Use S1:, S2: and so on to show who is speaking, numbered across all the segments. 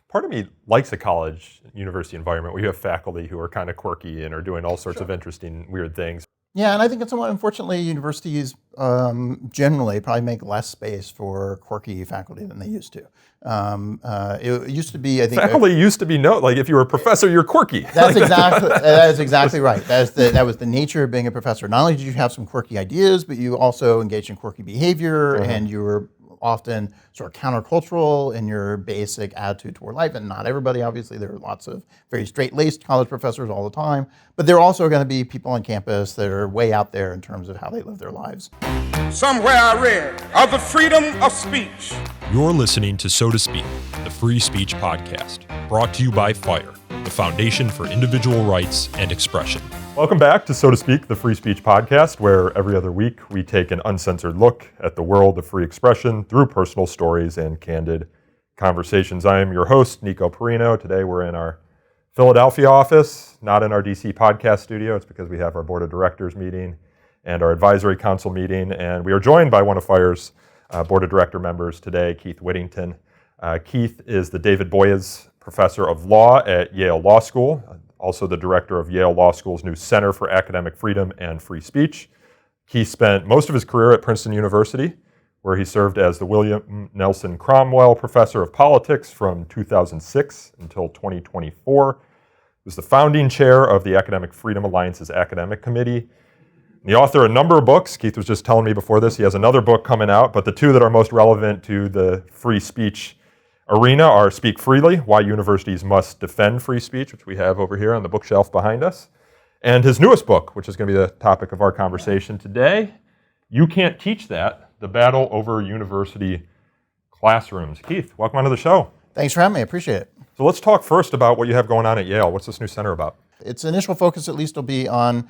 S1: Part of me likes a college, university environment where you have faculty who are kind of quirky and are doing all sorts of interesting, weird things.
S2: Yeah, and I think it's somewhat, unfortunately, universities generally probably make less space for quirky faculty than they used to. It used to be, I think...
S1: Faculty used to be like if you were a professor, you're quirky.
S2: That is exactly right. That was the nature of being a professor. Not only did you have some quirky ideas, but you also engaged in quirky behavior, and you were often sort of countercultural in your basic attitude toward life. And not everybody, obviously. There are lots of very straight-laced college professors all the time. But there are also going to be people on campus that are way out there in terms of how they live their lives.
S3: Somewhere I read of the freedom of speech.
S4: You're listening to So to Speak, the Free Speech Podcast, brought to you by FIRE, the Foundation for Individual Rights and Expression.
S1: Welcome back to So to Speak, the Free Speech Podcast, where every other week we take an uncensored look at the world of free expression through personal stories and candid conversations. I am your host, Nico Perino. Today we're in our Philadelphia office, not in our DC podcast studio. It's because we have our board of directors meeting and our advisory council meeting, and we are joined by one of FIRE's board of director members today, Keith Whittington. Keith is the David Boies Professor of Law at Yale Law School, also the director of Yale Law School's new Center for Academic Freedom and Free Speech. Keith spent most of his career at Princeton University, where he served as the William Nelson Cromwell Professor of Politics from 2006 until 2024. He was the founding chair of the Academic Freedom Alliance's Academic Committee. The author of a number of books. Keith was just telling me before this, he has another book coming out, but the two that are most relevant to the free speech arena are Speak Freely, Why Universities Must Defend Free Speech, which we have over here on the bookshelf behind us, and his newest book, which is going to be the topic of our conversation today, You Can't Teach That, The Battle Over University Classrooms. Keith, welcome onto the show.
S2: Thanks for having me. I appreciate it.
S1: So let's talk first about what you have going on at Yale. What's this new center about?
S2: Its initial focus, at least, will be on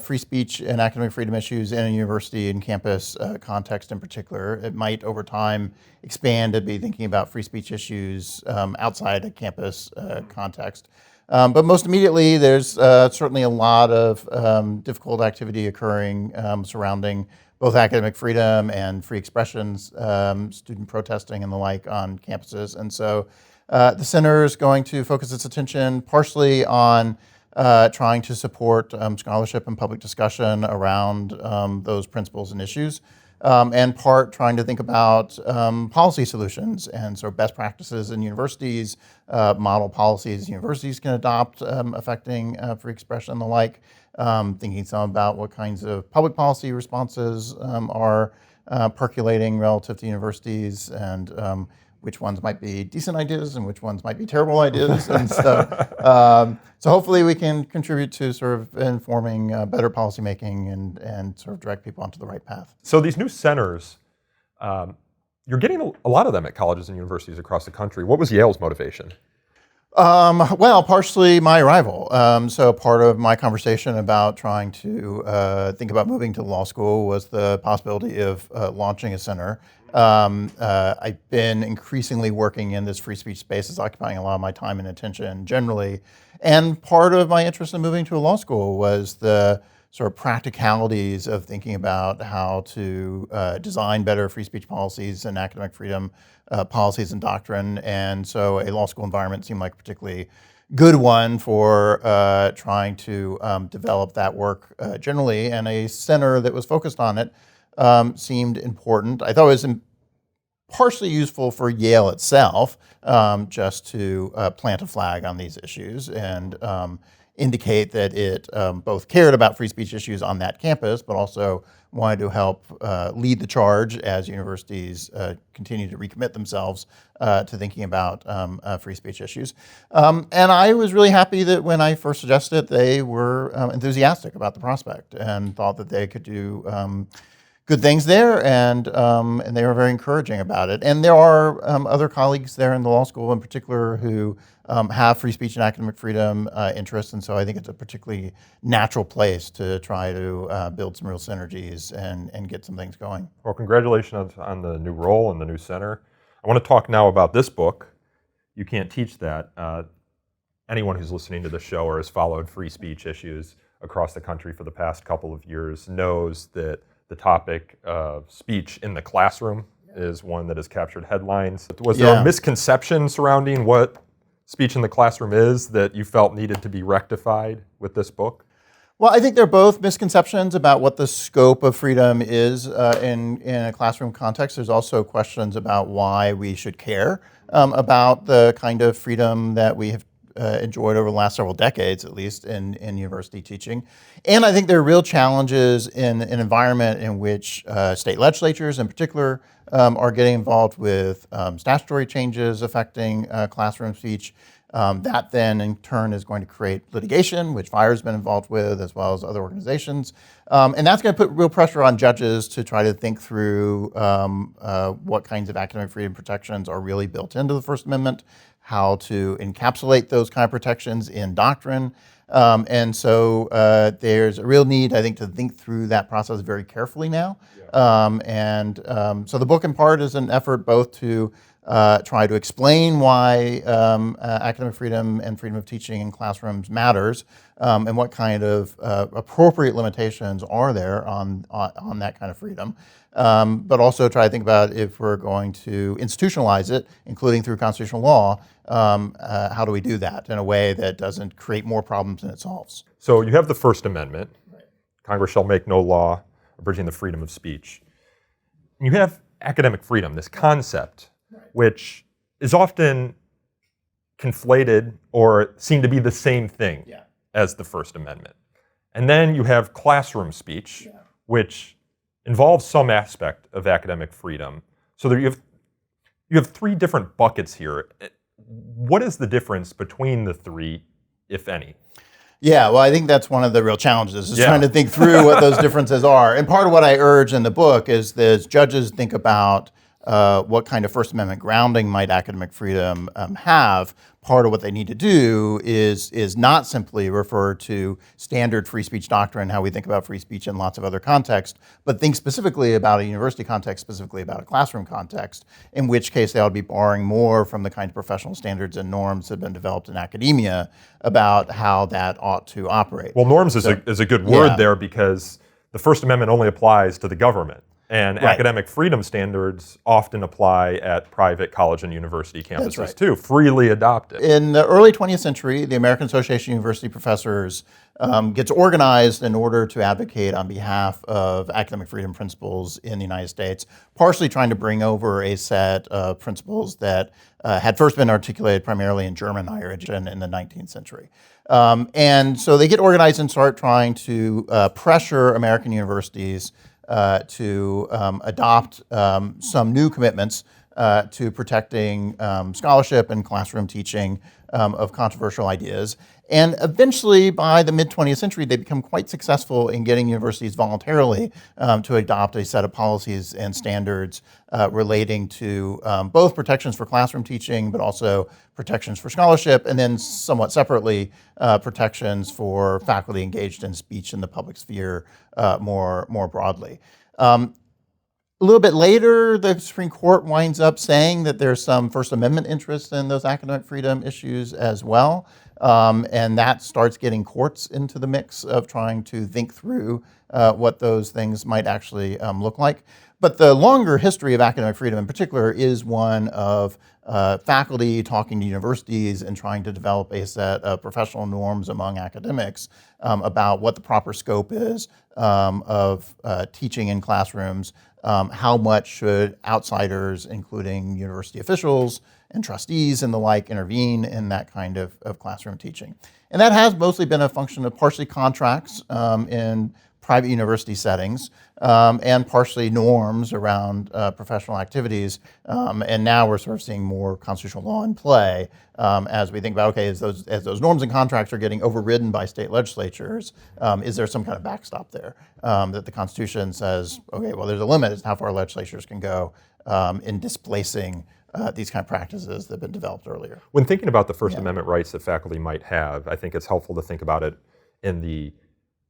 S2: free speech and academic freedom issues in a university and campus context in particular. It might, over time, expand to be thinking about free speech issues outside a campus context. But most immediately, there's certainly a lot of difficult activity occurring surrounding both academic freedom and free expressions, student protesting and the like on campuses. And so the center is going to focus its attention partially on trying to support scholarship and public discussion around those principles and issues, and part trying to think about policy solutions and sort of best practices in universities, model policies universities can adopt affecting free expression and the like, thinking some about what kinds of public policy responses are percolating relative to universities, and which ones might be decent ideas and which ones might be terrible ideas. And so hopefully we can contribute to sort of informing better policymaking and sort of direct people onto the right path.
S1: So these new centers, you're getting a lot of them at colleges and universities across the country. What was Yale's motivation?
S2: Well, partially my arrival. So part of my conversation about trying to think about moving to law school was the possibility of launching a center. I've been increasingly working in this free speech space. It's occupying a lot of my time and attention generally. And part of my interest in moving to a law school was the sort of practicalities of thinking about how to design better free speech policies and academic freedom policies and doctrine. And so a law school environment seemed like a particularly good one for trying to develop that work generally. And a center that was focused on it seemed important. I thought it was partially useful for Yale itself, just to plant a flag on these issues and indicate that it both cared about free speech issues on that campus, but also wanted to help lead the charge as universities continue to recommit themselves to thinking about free speech issues. And I was really happy that when I first suggested it, they were enthusiastic about the prospect and thought that they could do good things there, and they were very encouraging about it. And there are other colleagues there in the law school in particular who have free speech and academic freedom interests, and so I think it's a particularly natural place to try to build some real synergies and get some things going.
S1: Well, congratulations on the new role and the new center. I want to talk now about this book, You Can't Teach That. Anyone who's listening to the show or has followed free speech issues across the country for the past couple of years knows that the topic of speech in the classroom is one that has captured headlines. Was there a misconception surrounding what speech in the classroom is that you felt needed to be rectified with this book?
S2: Well, I think they're both misconceptions about what the scope of freedom is in a classroom context. There's also questions about why we should care about the kind of freedom that we have enjoyed over the last several decades, at least, in university teaching. And I think there are real challenges in an environment in which state legislatures in particular are getting involved with statutory changes affecting classroom speech. That then in turn is going to create litigation, which FIRE's been involved with, as well as other organizations. And that's going to put real pressure on judges to try to think through what kinds of academic freedom protections are really built into the First Amendment, how to encapsulate those kind of protections in doctrine. And so there's a real need, I think, to think through that process very carefully now. So the book in part is an effort both to try to explain why academic freedom and freedom of teaching in classrooms matters, and what kind of appropriate limitations are there on that kind of freedom. But also try to think about if we're going to institutionalize it, including through constitutional law, how do we do that in a way that doesn't create more problems than it solves?
S1: So you have the First Amendment. Right. Congress shall make no law abridging the freedom of speech. And you have academic freedom, this concept, which is often conflated or seen to be the same thing as the First Amendment. And then you have classroom speech, which involves some aspect of academic freedom. So there you have three different buckets here. What is the difference between the three, if any?
S2: Yeah, well, I think that's one of the real challenges, is trying to think through what those differences are. And part of what I urge in the book is that as judges think about what kind of First Amendment grounding might academic freedom have, part of what they need to do is not simply refer to standard free speech doctrine, how we think about free speech in lots of other contexts, but think specifically about a university context, specifically about a classroom context, in which case they ought to be borrowing more from the kind of professional standards and norms that have been developed in academia about how that ought to operate.
S1: Well, norms is a good word there, because the First Amendment only applies to the government. And academic freedom standards often apply at private college and university campuses too, freely adopted.
S2: In the early 20th century, the American Association of University Professors gets organized in order to advocate on behalf of academic freedom principles in the United States, partially trying to bring over a set of principles that had first been articulated primarily in German higher education in the 19th century. And so they get organized and start trying to pressure American universities to adopt some new commitments to protecting scholarship and classroom teaching of controversial ideas. And eventually, by the mid-20th century, they become quite successful in getting universities voluntarily to adopt a set of policies and standards relating to both protections for classroom teaching, but also protections for scholarship, and then somewhat separately, protections for faculty engaged in speech in the public sphere more broadly. A little bit later, the Supreme Court winds up saying that there's some First Amendment interest in those academic freedom issues as well. And that starts getting courts into the mix of trying to think through what those things might actually look like. But the longer history of academic freedom in particular is one of faculty talking to universities and trying to develop a set of professional norms among academics about what the proper scope is of teaching in classrooms. How much should outsiders, including university officials and trustees and the like, intervene in that kind of classroom teaching? And that has mostly been a function of partially contracts in private university settings, and partially norms around professional activities. And now we're sort of seeing more constitutional law in play as we think about, okay, as those norms and contracts are getting overridden by state legislatures, is there some kind of backstop there that the Constitution says, okay, well, there's a limit as to how far legislatures can go in displacing these kind of practices that have been developed earlier.
S1: When thinking about the First Amendment rights that faculty might have, I think it's helpful to think about it in the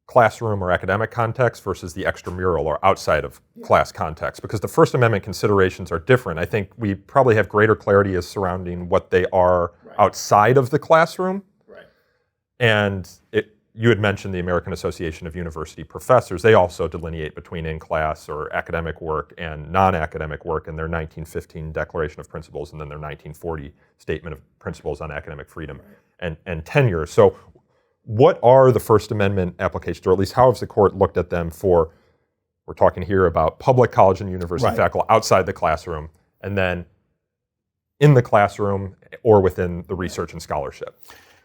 S1: classroom or academic context versus the extramural or outside of class context, because the First Amendment considerations are different. I think we probably have greater clarity as surrounding what they are outside of the classroom. And you had mentioned the American Association of University Professors. They also delineate between in-class or academic work and non-academic work in their 1915 Declaration of Principles and then their 1940 Statement of Principles on Academic Freedom and Tenure. So what are the First Amendment applications, or at least how has the court looked at them for, we're talking here about public college and university faculty outside the classroom, and then in the classroom or within the research and scholarship?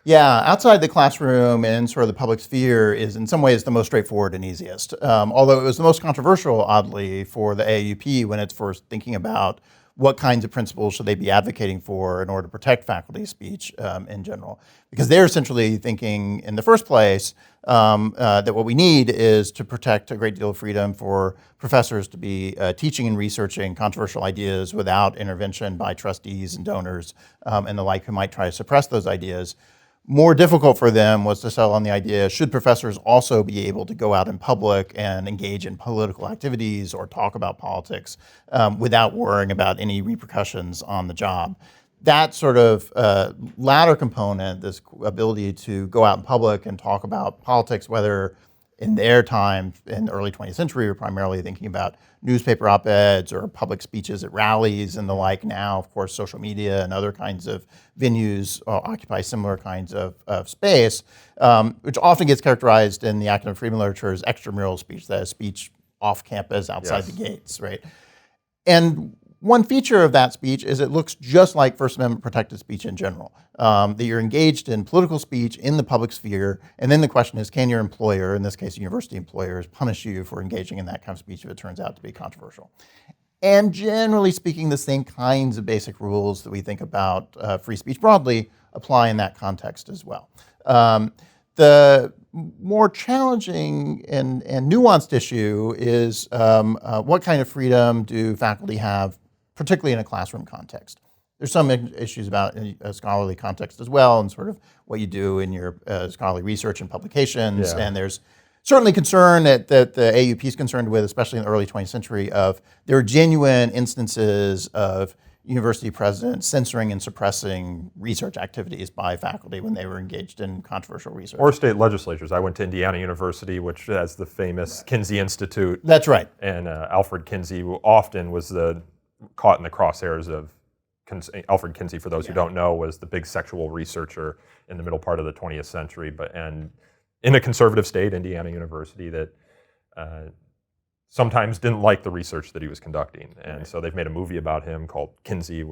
S2: Yeah, outside the classroom and sort of the public sphere is in some ways the most straightforward and easiest. Although it was the most controversial, oddly, for the AAUP when it's first thinking about what kinds of principles should they be advocating for in order to protect faculty speech in general. Because they're essentially thinking in the first place that what we need is to protect a great deal of freedom for professors to be teaching and researching controversial ideas without intervention by trustees and donors and the like who might try to suppress those ideas. More difficult for them was to settle on the idea, should professors also be able to go out in public and engage in political activities or talk about politics without worrying about any repercussions on the job? That sort of latter component, this ability to go out in public and talk about politics, whether in their time in the early 20th century, we're primarily thinking about newspaper op-eds or public speeches at rallies and the like. Now, of course, social media and other kinds of venues occupy similar kinds of space, which often gets characterized in the academic freedom literature as extramural speech, that is speech off campus outside the gates, right? And one feature of that speech is it looks just like First Amendment protected speech in general, that you're engaged in political speech in the public sphere, and then the question is, can your employer, in this case university employers, punish you for engaging in that kind of speech if it turns out to be controversial? And generally speaking, the same kinds of basic rules that we think about free speech broadly apply in that context as well. The more challenging and nuanced issue is what kind of freedom do faculty have, particularly in a classroom context. There's some issues about a scholarly context as well, and sort of what you do in your scholarly research and publications.
S1: Yeah.
S2: And there's certainly concern that the AUP is concerned with, especially in the early 20th century, of there are genuine instances of university presidents censoring and suppressing research activities by faculty when they were engaged in controversial research.
S1: Or state legislatures. I went to Indiana University, which has the famous Kinsey Institute.
S2: That's right.
S1: And Alfred Kinsey often was caught in the crosshairs of Alfred Kinsey, for those who don't know, was the big sexual researcher in the middle part of the 20th century, and in a conservative state, Indiana University, that sometimes didn't like the research that he was conducting. And so they've made a movie about him called Kinsey,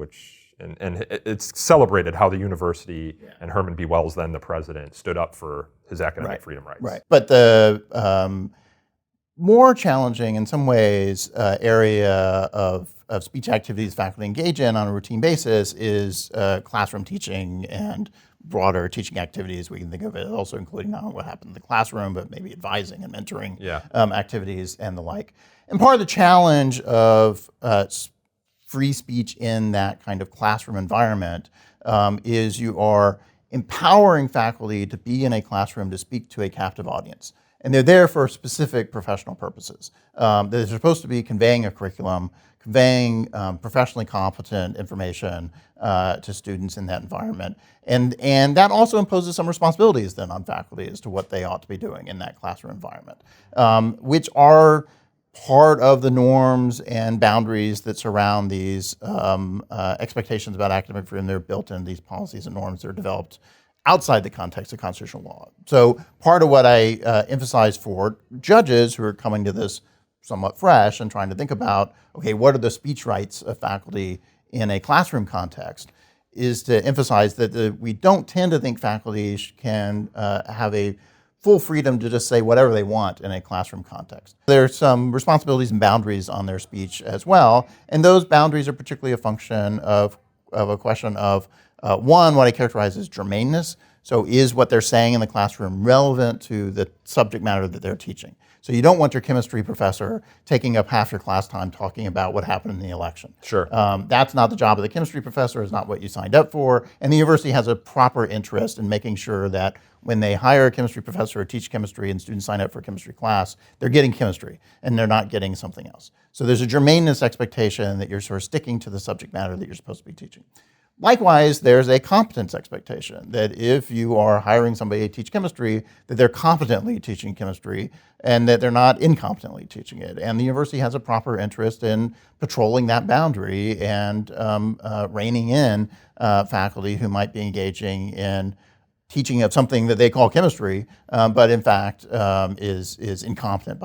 S1: and it's celebrated how the university and Herman B. Wells, then the president, stood up for his academic freedom rights.
S2: Right. But the more challenging, in some ways, area of speech activities faculty engage in on a routine basis is classroom teaching and broader teaching activities. We can think of it also including not only what happened in the classroom, but maybe advising and mentoring activities and the like. And part of the challenge of free speech in that kind of classroom environment is you are empowering faculty to be in a classroom to speak to a captive audience. And they're there for specific professional purposes. They're supposed to be conveying a curriculum, conveying professionally competent information to students in that environment. And that also imposes some responsibilities then on faculty as to what they ought to be doing in that classroom environment, which are part of the norms and boundaries that surround these expectations about academic freedom. They're built in these policies and norms that are developed outside the context of constitutional law. So part of what I emphasize for judges who are coming to this somewhat fresh and trying to think about, okay, what are the speech rights of faculty in a classroom context, is to emphasize that we don't tend to think faculty can have a full freedom to just say whatever they want in a classroom context. There's some responsibilities and boundaries on their speech as well, and those boundaries are particularly a function of a question of one, what I characterize as germaneness. So is what they're saying in the classroom relevant to the subject matter that they're teaching? So you don't want your chemistry professor taking up half your class time talking about what happened in the election.
S1: Sure.
S2: That's not the job of the chemistry professor, it's not what you signed up for. And the university has a proper interest in making sure that when they hire a chemistry professor or teach chemistry and students sign up for a chemistry class, they're getting chemistry and they're not getting something else. So there's a germaneness expectation that you're sort of sticking to the subject matter that you're supposed to be teaching. Likewise, there's a competence expectation that if you are hiring somebody to teach chemistry, that they're competently teaching chemistry and that they're not incompetently teaching it. And the university has a proper interest in patrolling that boundary and reining in faculty who might be engaging in teaching of something that they call chemistry, but in fact is incompetent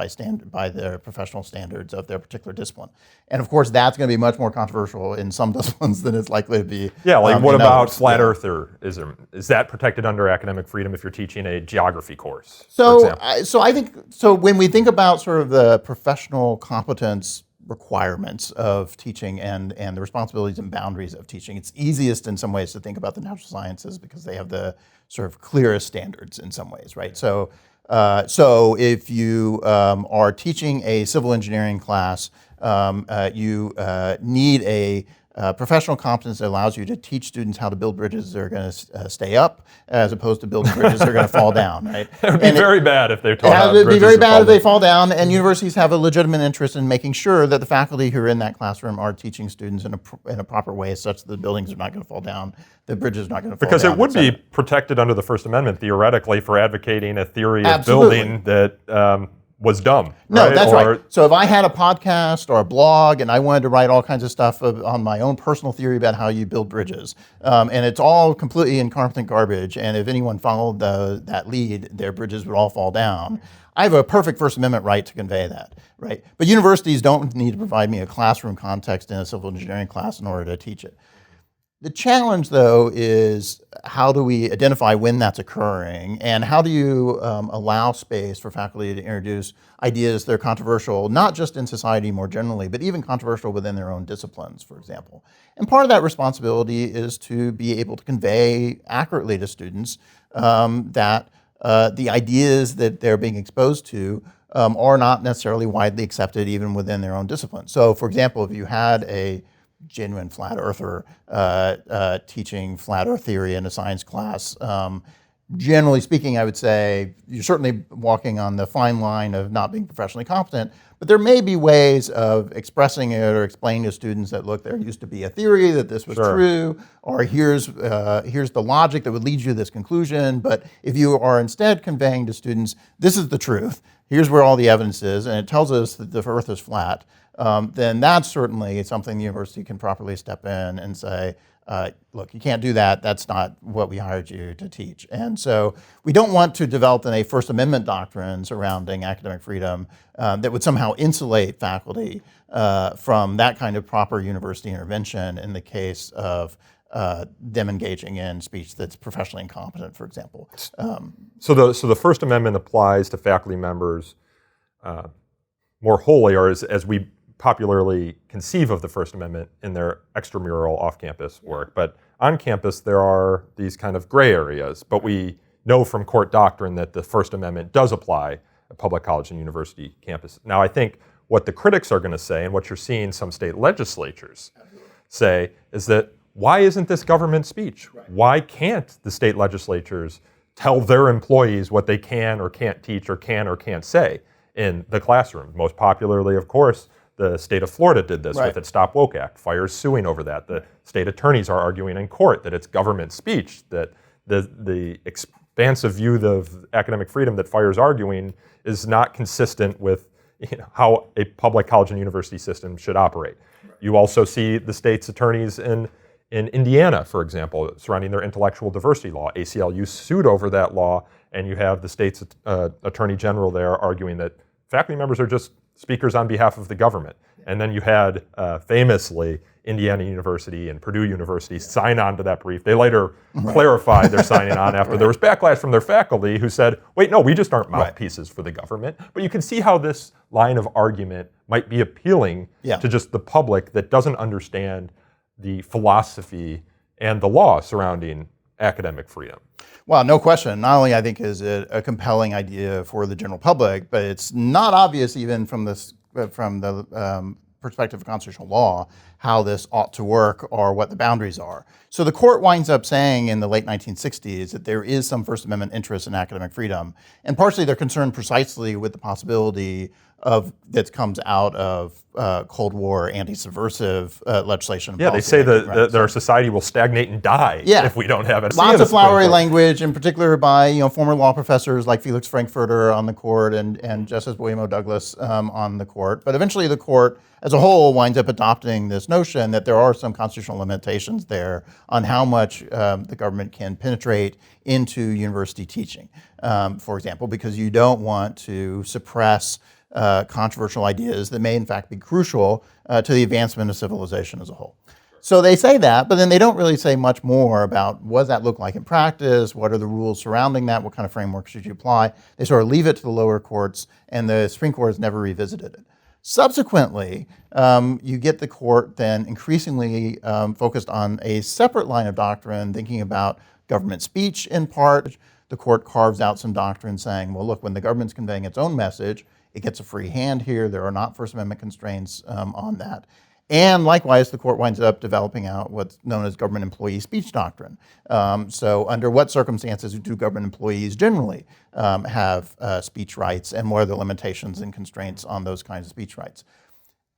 S2: by their professional standards of their particular discipline. And of course, that's going to be much more controversial in some disciplines than it's likely to be.
S1: Yeah, like what
S2: in
S1: about
S2: others.
S1: flat eartherism? Is that protected under academic freedom if you're teaching a geography course? for
S2: So,
S1: example?
S2: I think when we think about sort of the professional competence requirements of teaching and the responsibilities and boundaries of teaching, it's easiest in some ways to think about the natural sciences because they have the sort of clearest standards in some ways, right? So if you are teaching a civil engineering class, you need a professional competence that allows you to teach students how to build bridges that are going to stay up, as opposed to building bridges that are going to fall down, right?
S1: It would be very bad if they taught how
S2: It would be
S1: bridges
S2: very
S1: to
S2: bad
S1: fall
S2: if they
S1: down.
S2: fall down, and universities have a legitimate interest in making sure that the faculty who are in that classroom are teaching students in a proper way such that the buildings are not going to fall down, the bridges are not going to fall
S1: Because
S2: down.
S1: it would
S2: et cetera.
S1: be protected under the First Amendment, theoretically, for advocating a theory of
S2: Absolutely.
S1: building that was dumb.
S2: No,
S1: right?
S2: that's
S1: Or-
S2: right. So if I had a podcast or a blog and I wanted to write all kinds of stuff on my own personal theory about how you build bridges, and it's all completely incompetent garbage, and if anyone followed that lead, their bridges would all fall down, I have a perfect First Amendment right to convey that, right? But universities don't need to provide me a classroom context in a civil engineering class in order to teach it. The challenge, though, is how do we identify when that's occurring, and how do you allow space for faculty to introduce ideas that are controversial, not just in society more generally, but even controversial within their own disciplines, for example. And part of that responsibility is to be able to convey accurately to students that the ideas that they're being exposed to are not necessarily widely accepted even within their own discipline. So, for example, if you had a genuine flat earther teaching flat earth theory in a science class, generally speaking, I would say you're certainly walking on the fine line of not being professionally competent, but there may be ways of expressing it or explaining to students that, look, there used to be a theory that this was
S1: Sure.
S2: true, or here's the logic that would lead you to this conclusion, but if you are instead conveying to students, this is the truth, here's where all the evidence is, and it tells us that the earth is flat, then that's certainly something the university can properly step in and say, look, you can't do that. That's not what we hired you to teach. And so we don't want to develop a First Amendment doctrine surrounding academic freedom that would somehow insulate faculty from that kind of proper university intervention in the case of them engaging in speech that's professionally incompetent, for example.
S1: So the First Amendment applies to faculty members more wholly, or as we popularly conceive of the First Amendment in their extramural off-campus work. But on campus, there are these kind of gray areas. But we know from court doctrine that the First Amendment does apply at public college and university campuses. Now, I think what the critics are going to say, and what you're seeing some state legislatures say, is that why isn't this government speech? Right. Why can't the state legislatures tell their employees what they can or can't teach or can't say in the classroom? Most popularly, of course, the state of Florida did this with its Stop Woke Act. Fire's suing over that. The state attorneys are arguing in court that it's government speech, that the expansive view of academic freedom that Fire's arguing is not consistent with how a public college and university system should operate. Right. You also see the state's attorneys in Indiana, for example, surrounding their intellectual diversity law. ACLU sued over that law, and you have the state's attorney general there arguing that faculty members are just speakers on behalf of the government. And then you had, famously, Indiana University and Purdue University sign on to that brief. They later clarified their signing on after there was backlash from their faculty who said, wait, no, we just aren't mouthpieces for the government. But you can see how this line of argument might be appealing to just the public that doesn't understand the philosophy and the law surrounding academic freedom.
S2: Well, no question. Not only I think is it a compelling idea for the general public, but it's not obvious even from the perspective of constitutional law how this ought to work or what the boundaries are. So the court winds up saying in the late 1960s that there is some First Amendment interest in academic freedom, and partially they're concerned precisely with the possibility that comes out of Cold War anti-subversive legislation.
S1: Yeah, they say that our society will stagnate and die if we don't have it.
S2: Lots of flowery language, in particular by former law professors like Felix Frankfurter on the court and Justice William O. Douglas on the court. But eventually the court as a whole winds up adopting this notion that there are some constitutional limitations there on how much the government can penetrate into university teaching, for example, because you don't want to suppress controversial ideas that may in fact be crucial to the advancement of civilization as a whole. So they say that, but then they don't really say much more about what does that look like in practice, what are the rules surrounding that, what kind of framework should you apply. They sort of leave it to the lower courts, and the Supreme Court has never revisited it. Subsequently, you get the court then increasingly focused on a separate line of doctrine, thinking about government speech in part. The court carves out some doctrine saying, well, look, when the government's conveying its own message, it gets a free hand here. There are not First Amendment constraints on that. And likewise, the court winds up developing out what's known as government employee speech doctrine. So under what circumstances do government employees generally have speech rights, and what are the limitations and constraints on those kinds of speech rights?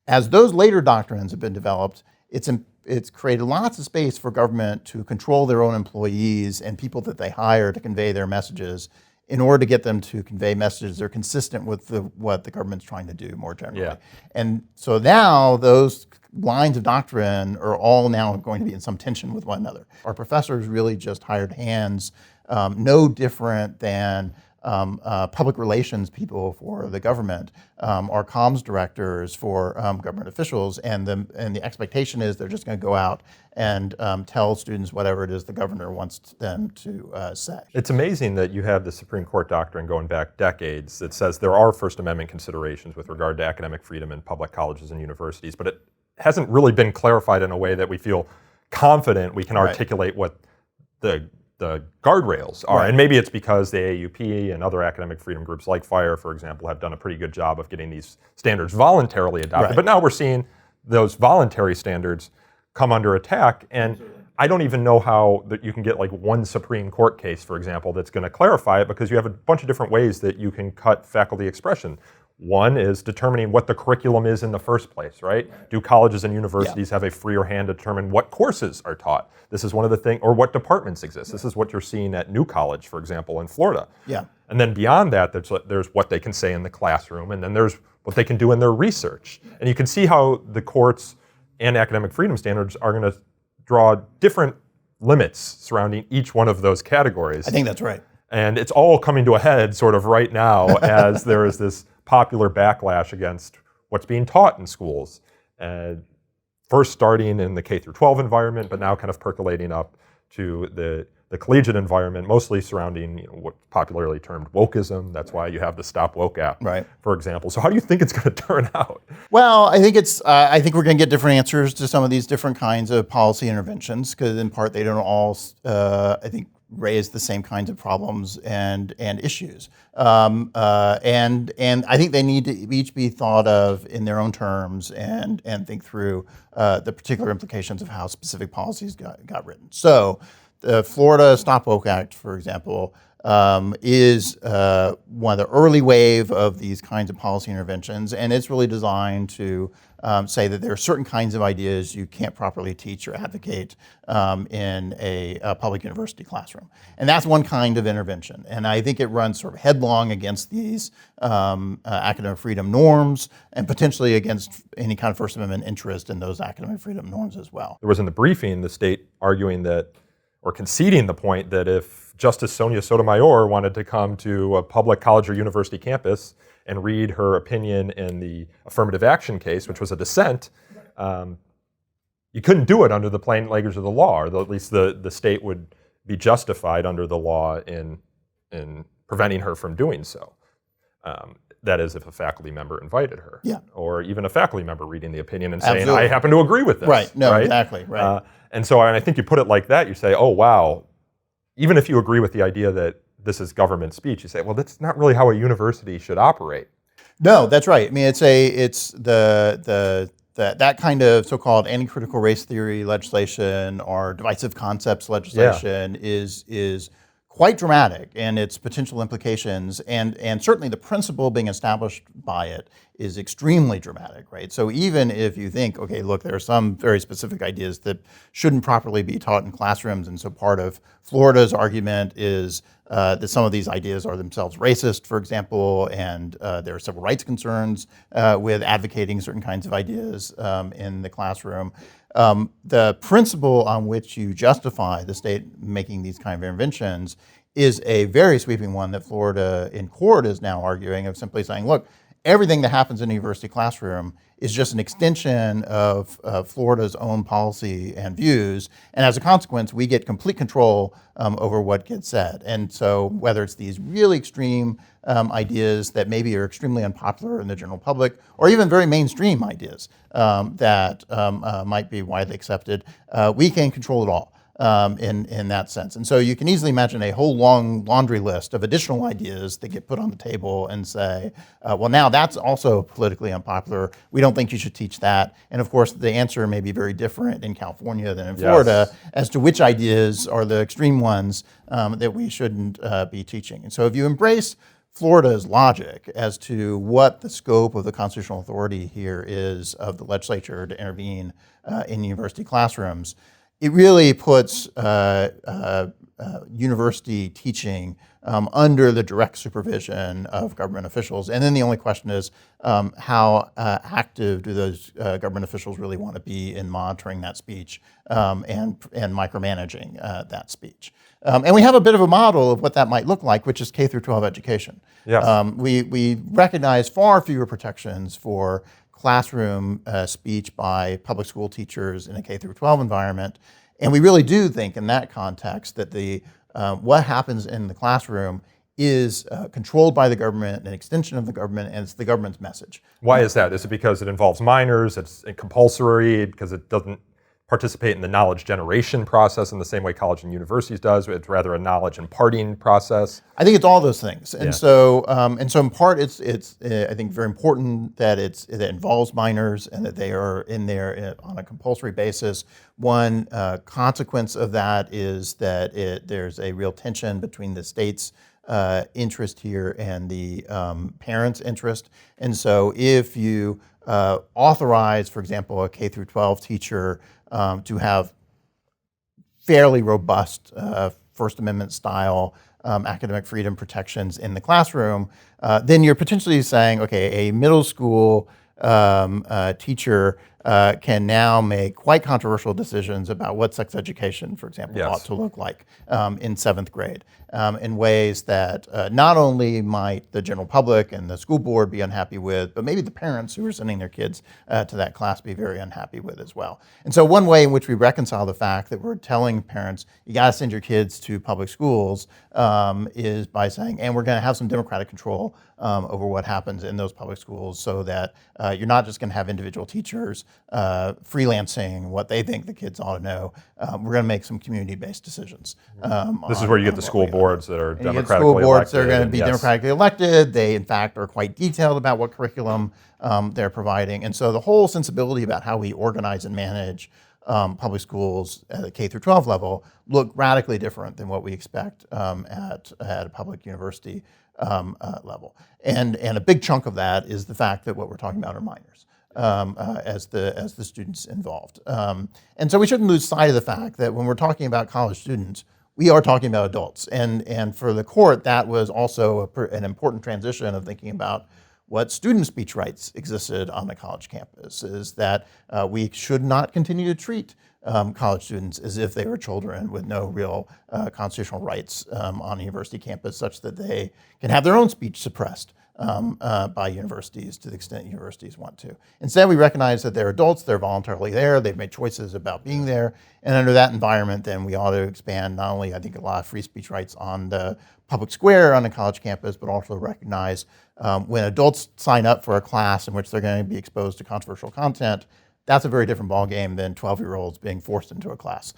S2: As those later doctrines have been developed, it's created lots of space for government to control their own employees and people that they hire to convey their messages in order to get them to convey messages that are consistent with what the government's trying to do more generally.
S1: Yeah.
S2: And so now those lines of doctrine are all now going to be in some tension with one another. Our professors really just hired hands, no different than public relations people for the government, or comms directors for government officials, and the expectation is they're just going to go out and tell students whatever it is the governor wants them to say.
S1: It's amazing that you have the Supreme Court doctrine going back decades that says there are First Amendment considerations with regard to academic freedom in public colleges and universities, but it hasn't really been clarified in a way that we feel confident we can articulate what the guardrails are. Right. And maybe it's because the AAUP and other academic freedom groups like FIRE, for example, have done a pretty good job of getting these standards voluntarily adopted. Right. But now we're seeing those voluntary standards come under attack. And I don't even know how that you can get like one Supreme Court case, for example, that's going to clarify it, because you have a bunch of different ways that you can cut faculty expression. One is determining what the curriculum is in the first place, right? Do colleges and universities have a freer hand to determine what courses are taught? This is one of the things, or what departments exist. This is what you're seeing at New College, for example, in Florida.
S2: Yeah.
S1: And then beyond that, there's what they can say in the classroom, and then there's what they can do in their research. And you can see how the courts and academic freedom standards are going to draw different limits surrounding each one of those categories.
S2: I think that's right.
S1: And it's all coming to a head sort of right now as there is this popular backlash against what's being taught in schools. First starting in the K through 12 environment, but now kind of percolating up to the collegiate environment, mostly surrounding what's popularly termed wokeism. That's why you have the Stop Woke app,
S2: right,
S1: for example. So how do you think it's going to turn out?
S2: Well, I think I think we're going to get different answers to some of these different kinds of policy interventions, because in part they don't all, I think, raise the same kinds of problems and issues. And I think they need to each be thought of in their own terms and think through the particular implications of how specific policies got written. So the Florida Stop Woke Act, for example, is one of the early wave of these kinds of policy interventions, and it's really designed to say that there are certain kinds of ideas you can't properly teach or advocate in a public university classroom. And that's one kind of intervention. And I think it runs sort of headlong against these academic freedom norms, and potentially against any kind of First Amendment interest in those academic freedom norms as well.
S1: There was in the briefing the state arguing that, or conceding the point that if Justice Sonia Sotomayor wanted to come to a public college or university campus and read her opinion in the affirmative action case, which was a dissent, you couldn't do it under the plain language of the law, or at least the state would be justified under the law in preventing her from doing so. That is, if a faculty member invited her, or even a faculty member reading the opinion and saying, I happen to agree with this.
S2: Right, no, right? Exactly, right.
S1: And so I think you put it like that, you say, oh, wow, even if you agree with the idea that this is government speech, you say, well, that's not really how a university should operate.
S2: No, that's right. I mean, that kind of so-called anti-critical race theory legislation or divisive concepts legislation is quite dramatic in its potential implications, and certainly the principle being established by it is extremely dramatic, right? So even if you think, okay, look, there are some very specific ideas that shouldn't properly be taught in classrooms, and so part of Florida's argument is that some of these ideas are themselves racist, for example, and there are civil rights concerns with advocating certain kinds of ideas in the classroom. The principle on which you justify the state making these kind of interventions is a very sweeping one that Florida in court is now arguing, of simply saying, look, everything that happens in a university classroom is just an extension of Florida's own policy and views, and as a consequence, we get complete control over what gets said. And so whether it's these really extreme ideas that maybe are extremely unpopular in the general public, or even very mainstream ideas that might be widely accepted, we can control it all. In that sense. And so you can easily imagine a whole long laundry list of additional ideas that get put on the table and say, well, now that's also politically unpopular. We don't think you should teach that. And of course, the answer may be very different in California than in Florida as to which ideas are the extreme ones that we shouldn't be teaching. And so if you embrace Florida's logic as to what the scope of the constitutional authority here is of the legislature to intervene in university classrooms, it really puts university teaching under the direct supervision of government officials. And then the only question is, how active do those government officials really want to be in monitoring that speech and micromanaging that speech? And we have a bit of a model of what that might look like, which is K through 12 education.
S1: Yes.
S2: We recognize far fewer protections for classroom speech by public school teachers in a K through 12 environment. And we really do think in that context that what happens in the classroom is controlled by the government, an extension of the government, and it's the government's message.
S1: Why is that? Is it because it involves minors, it's compulsory, because it doesn't participate in the knowledge generation process in the same way college and universities does? It's rather a knowledge imparting process.
S2: I think it's all those things, and so in part, it's I think very important that it involves minors and that they are in there on a compulsory basis. One consequence of that is that there's a real tension between the state's interest here and the parents' interest, and so if you authorize, for example, a K through 12 teacher to have fairly robust First Amendment style academic freedom protections in the classroom, then you're potentially saying, okay, a middle school teacher can now make quite controversial decisions about what sex education, for example, ought to look like in 7th grade in ways that not only might the general public and the school board be unhappy with, but maybe the parents who are sending their kids to that class be very unhappy with as well. And so one way in which we reconcile the fact that we're telling parents, you got to send your kids to public schools is by saying, and we're going to have some democratic control over what happens in those public schools so that you're not just going to have individual teachers freelancing what they think the kids ought to know. We're going to make some community-based decisions.
S1: This is where you get the school boards that are democratically
S2: school boards
S1: elected.
S2: That are going to be democratically elected. They, in fact, are quite detailed about what curriculum they're providing. And so the whole sensibility about how we organize and manage public schools at the K through 12 level look radically different than what we expect at a public university level. And a big chunk of that is the fact that what we're talking about are minors. As the students involved. And so we shouldn't lose sight of the fact that when we're talking about college students, we are talking about adults. And for the court, that was also an important transition of thinking about what student speech rights existed on the college campus, is that we should not continue to treat college students as if they were children with no real constitutional rights on a university campus, such that they can have their own speech suppressed by universities to the extent universities want to. Instead, we recognize that they're adults, they're voluntarily there, they've made choices about being there, and under that environment, then we ought to expand not only, I think, a lot of free speech rights on the public square on a college campus, but also recognize when adults sign up for a class in which they're going to be exposed to controversial content, that's a very different ballgame than 12-year-olds being forced into a class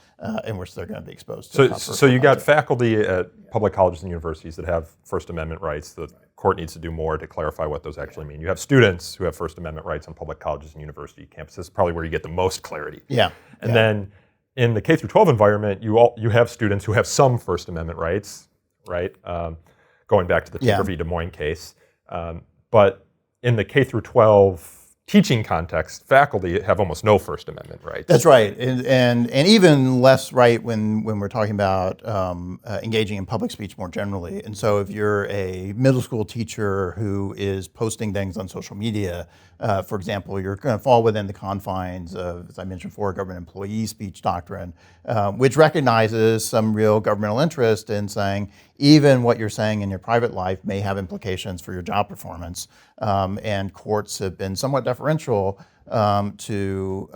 S2: in which they're going to be exposed to.
S1: So you got faculty at public colleges and universities that have First Amendment rights. The court needs to do more to clarify what those actually mean. You have students who have First Amendment rights on public colleges and university campuses, probably where you get the most clarity. And then in the K through 12 environment, you have students who have some First Amendment rights, right? Going back to the Tinker v. Des Moines case. But in the K through 12 teaching context, faculty have almost no First Amendment rights.
S2: That's right, and even less right when we're talking about engaging in public speech more generally. And so if you're a middle school teacher who is posting things on social media, for example, you're going to fall within the confines of, as I mentioned before, government employee speech doctrine, which recognizes some real governmental interest in saying even what you're saying in your private life may have implications for your job performance. And courts have been somewhat deferential to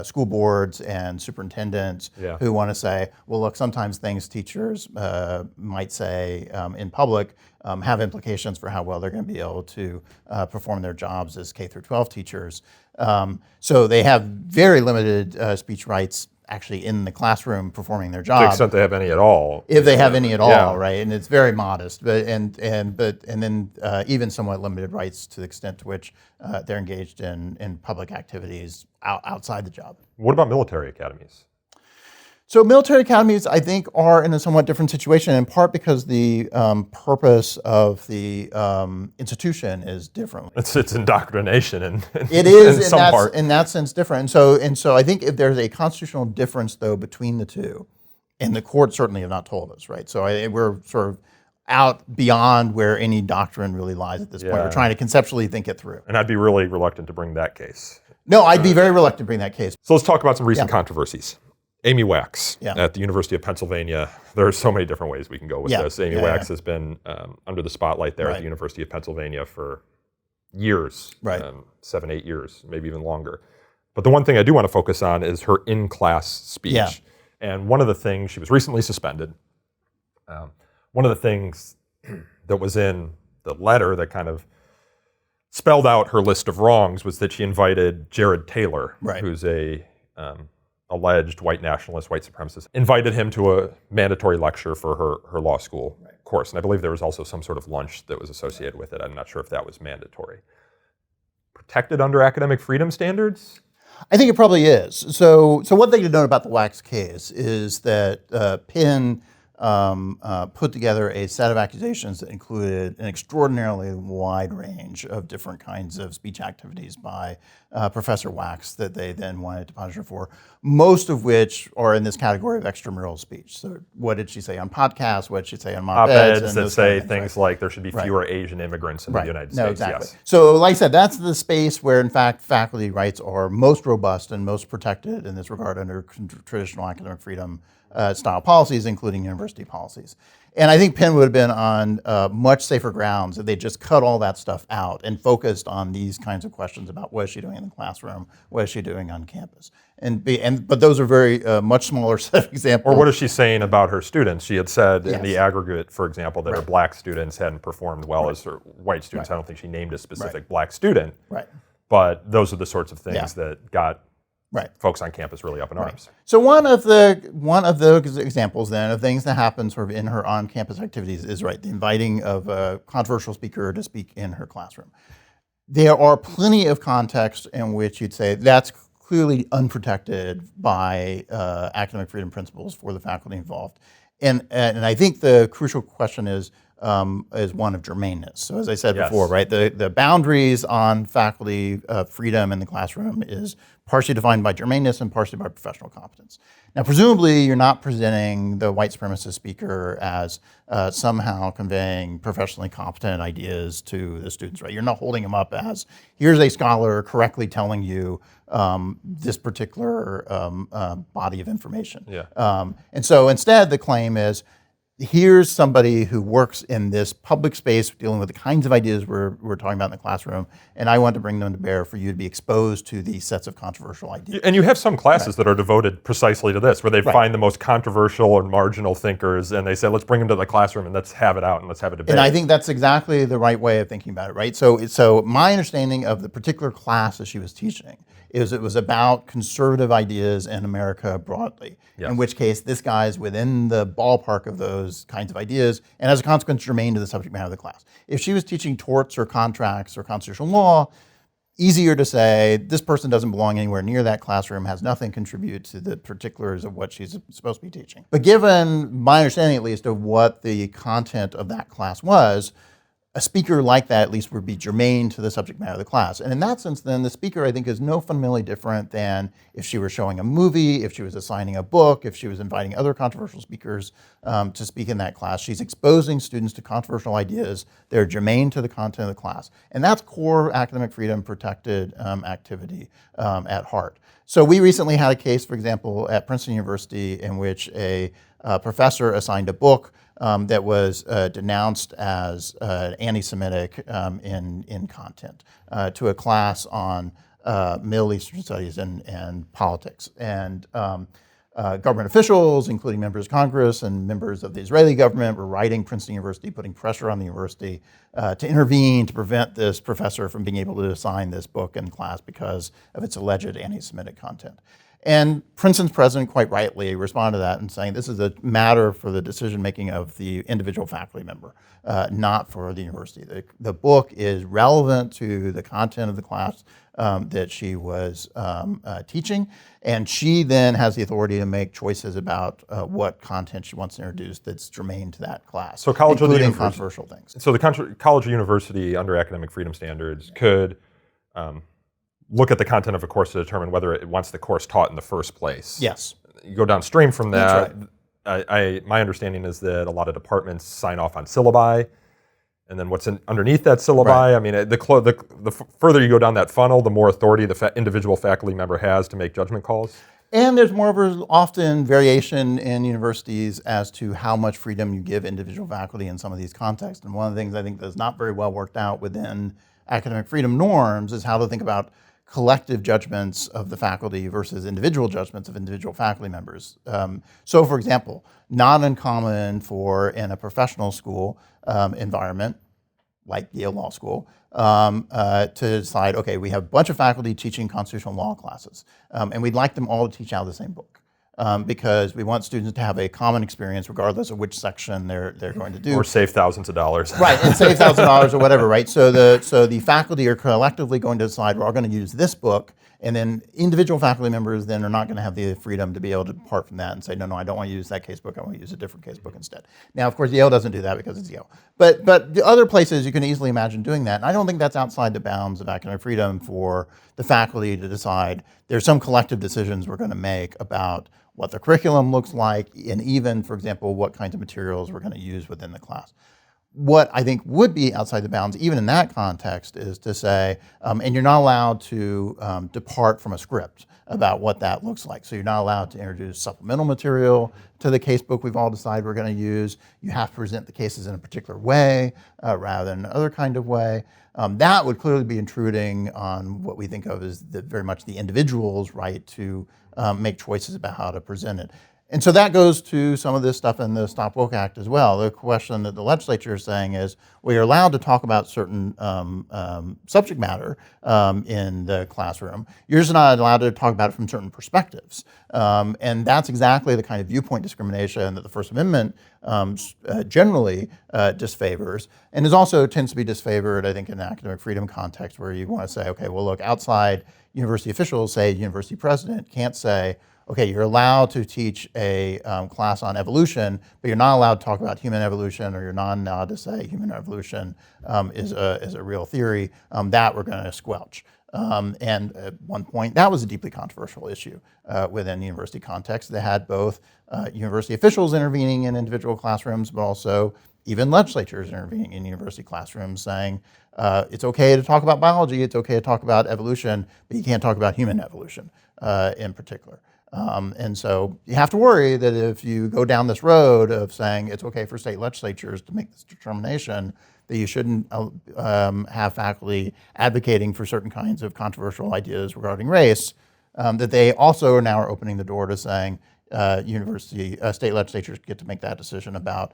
S2: school boards and superintendents who want to say, well, look, sometimes things teachers might say in public have implications for how well they're going to be able to perform their jobs as K through 12 teachers. So they have very limited speech rights actually in the classroom performing their job.
S1: To the extent they have any at all.
S2: If they have any at all, right? And it's very modest, but then even somewhat limited rights to the extent to which they're engaged in public activities outside the job.
S1: What about military academies?
S2: So military academies, I think, are in a somewhat different situation, in part because the purpose of the institution is different.
S1: It's indoctrination, and
S2: it is
S1: in some part.
S2: In that sense different. And so I think if there's a constitutional difference, though, between the two, and the courts certainly have not told us, right? So we're sort of out beyond where any doctrine really lies at this point. We're trying to conceptually think it through.
S1: And I'd be really reluctant to bring that case.
S2: No, I'd be very reluctant to bring that case.
S1: So let's talk about some recent controversies. Amy Wax at the University of Pennsylvania. There are so many different ways we can go with this. Amy Wax has been under the spotlight there at the University of Pennsylvania for years, 7, 8 years, maybe even longer. But the one thing I do want to focus on is her in-class speech.
S2: Yeah.
S1: And one of the things, she was recently suspended. One of the things that was in the letter that kind of spelled out her list of wrongs was that she invited Jared Taylor, who's a alleged white nationalist, white supremacist, invited him to a mandatory lecture for her law school course. And I believe there was also some sort of lunch that was associated with it. I'm not sure if that was mandatory. Protected under academic freedom standards?
S2: I think it probably is. So one thing to note about the Wax case is that Penn put together a set of accusations that included an extraordinarily wide range of different kinds of speech activities by Professor Wax that they then wanted to punish her for, most of which are in this category of extramural speech. So what did she say on podcasts? What did she say on op-eds?
S1: Op-eds that say things like there should be fewer Asian immigrants in the United States.
S2: Exactly.
S1: Yes.
S2: So like I said, that's the space where, in fact, faculty rights are most robust and most protected in this regard under traditional academic freedom style policies, including university policies. And I think Penn would have been on much safer grounds if they just cut all that stuff out and focused on these kinds of questions about what is she doing in the classroom, what is she doing on campus. But those are very much smaller set of examples.
S1: Or what is she saying about her students? She had said in the aggregate, for example, that her black students hadn't performed well as her white students. I don't think she named a specific black student. But those are the sorts of things that got folks on campus really up in arms.
S2: So one of those examples then of things that happen sort of in her on-campus activities is the inviting of a controversial speaker to speak in her classroom. There are plenty of contexts in which you'd say that's clearly unprotected by academic freedom principles for the faculty involved. And I think the crucial question is one of germaneness. So as I said before, the boundaries on faculty freedom in the classroom is partially defined by germaneness and partially by professional competence. Now, presumably, you're not presenting the white supremacist speaker as somehow conveying professionally competent ideas to the students, right? You're not holding them up as, here's a scholar correctly telling you this particular body of information. And so instead, the claim is, here's somebody who works in this public space dealing with the kinds of ideas we're talking about in the classroom, and I want to bring them to bear for you to be exposed to these sets of controversial ideas.
S1: And you have some classes that are devoted precisely to this, where they find the most controversial or marginal thinkers, and they say, let's bring them to the classroom and let's have it out and let's have a debate.
S2: And I think that's exactly the right way of thinking about it, right? So my understanding of the particular class that she was teaching is it was about conservative ideas in America broadly, in which case this guy is within the ballpark of those kinds of ideas and as a consequence germane to the subject matter of the class. If she was teaching torts or contracts or constitutional law, easier to say this person doesn't belong anywhere near that classroom, has nothing to contribute to the particulars of what she's supposed to be teaching. But given my understanding, at least, of what the content of that class was, a speaker like that at least would be germane to the subject matter of the class. And in that sense, then, the speaker, I think, is no fundamentally different than if she were showing a movie, if she was assigning a book, if she was inviting other controversial speakers to speak in that class. She's exposing students to controversial ideas that are germane to the content of the class. And that's core academic freedom protected activity at heart. So we recently had a case, for example, at Princeton University in which a professor assigned a book that was denounced as anti-Semitic in content to a class on Middle Eastern studies and politics. And government officials, including members of Congress and members of the Israeli government, were writing Princeton University, putting pressure on the university to intervene to prevent this professor from being able to assign this book in class because of its alleged anti-Semitic content. And Princeton's president quite rightly responded to that and saying this is a matter for the decision-making of the individual faculty member, not for the university. The book is relevant to the content of the class that she was teaching, and she then has the authority to make choices about what content she wants to introduce that's germane to that class,
S1: so college
S2: including controversial things.
S1: So the college or university, under academic freedom standards, could look at the content of a course to determine whether it wants the course taught in the first place.
S2: Yes.
S1: You go downstream from that.
S2: That's right.
S1: My understanding is that a lot of departments sign off on syllabi, and then what's underneath that syllabi. Right. I mean, the further you go down that funnel, the more authority the individual faculty member has to make judgment calls.
S2: And there's moreover often variation in universities as to how much freedom you give individual faculty in some of these contexts. And one of the things I think that's not very well worked out within academic freedom norms is how to think about collective judgments of the faculty versus individual judgments of individual faculty members. So for example, not uncommon for in a professional school environment, like Yale Law School, to decide, okay, we have a bunch of faculty teaching constitutional law classes, and we'd like them all to teach out of the same book. Because we want students to have a common experience regardless of which section they're going to do.
S1: Or save thousands of dollars.
S2: Right, and save $1,000 or whatever, right? So the faculty are collectively going to decide, we're all going to use this book, and then individual faculty members then are not going to have the freedom to be able to depart from that and say, no, I don't want to use that casebook, I want to use a different casebook instead. Now, of course, Yale doesn't do that because it's Yale. But the other places you can easily imagine doing that, and I don't think that's outside the bounds of academic freedom for the faculty to decide there's some collective decisions we're going to make about what the curriculum looks like, and even, for example, what kinds of materials we're going to use within the class. What I think would be outside the bounds, even in that context, is to say, and you're not allowed to depart from a script about what that looks like. So you're not allowed to introduce supplemental material to the casebook we've all decided we're going to use. You have to present the cases in a particular way rather than another kind of way. That would clearly be intruding on what we think of as very much the individual's right to make choices about how to present it. And so that goes to some of this stuff in the Stop Woke Act as well. The question that the legislature is saying is, we are allowed to talk about certain subject matter in the classroom. You're just not allowed to talk about it from certain perspectives. And that's exactly the kind of viewpoint discrimination that the First Amendment generally disfavors, and is also tends to be disfavored, I think, in an academic freedom context where you want to say, okay, well, look, outside university officials, say university president, can't say, okay, you're allowed to teach a class on evolution, but you're not allowed to talk about human evolution, or you're not allowed to say human evolution is a real theory. That we're going to squelch. And at one point, that was a deeply controversial issue within the university context. They had both university officials intervening in individual classrooms, but also even legislatures intervening in university classrooms saying, it's okay to talk about biology, it's okay to talk about evolution, but you can't talk about human evolution in particular. And so you have to worry that if you go down this road of saying it's okay for state legislatures to make this determination, that you shouldn't have faculty advocating for certain kinds of controversial ideas regarding race, that they also are now opening the door to saying state legislatures get to make that decision about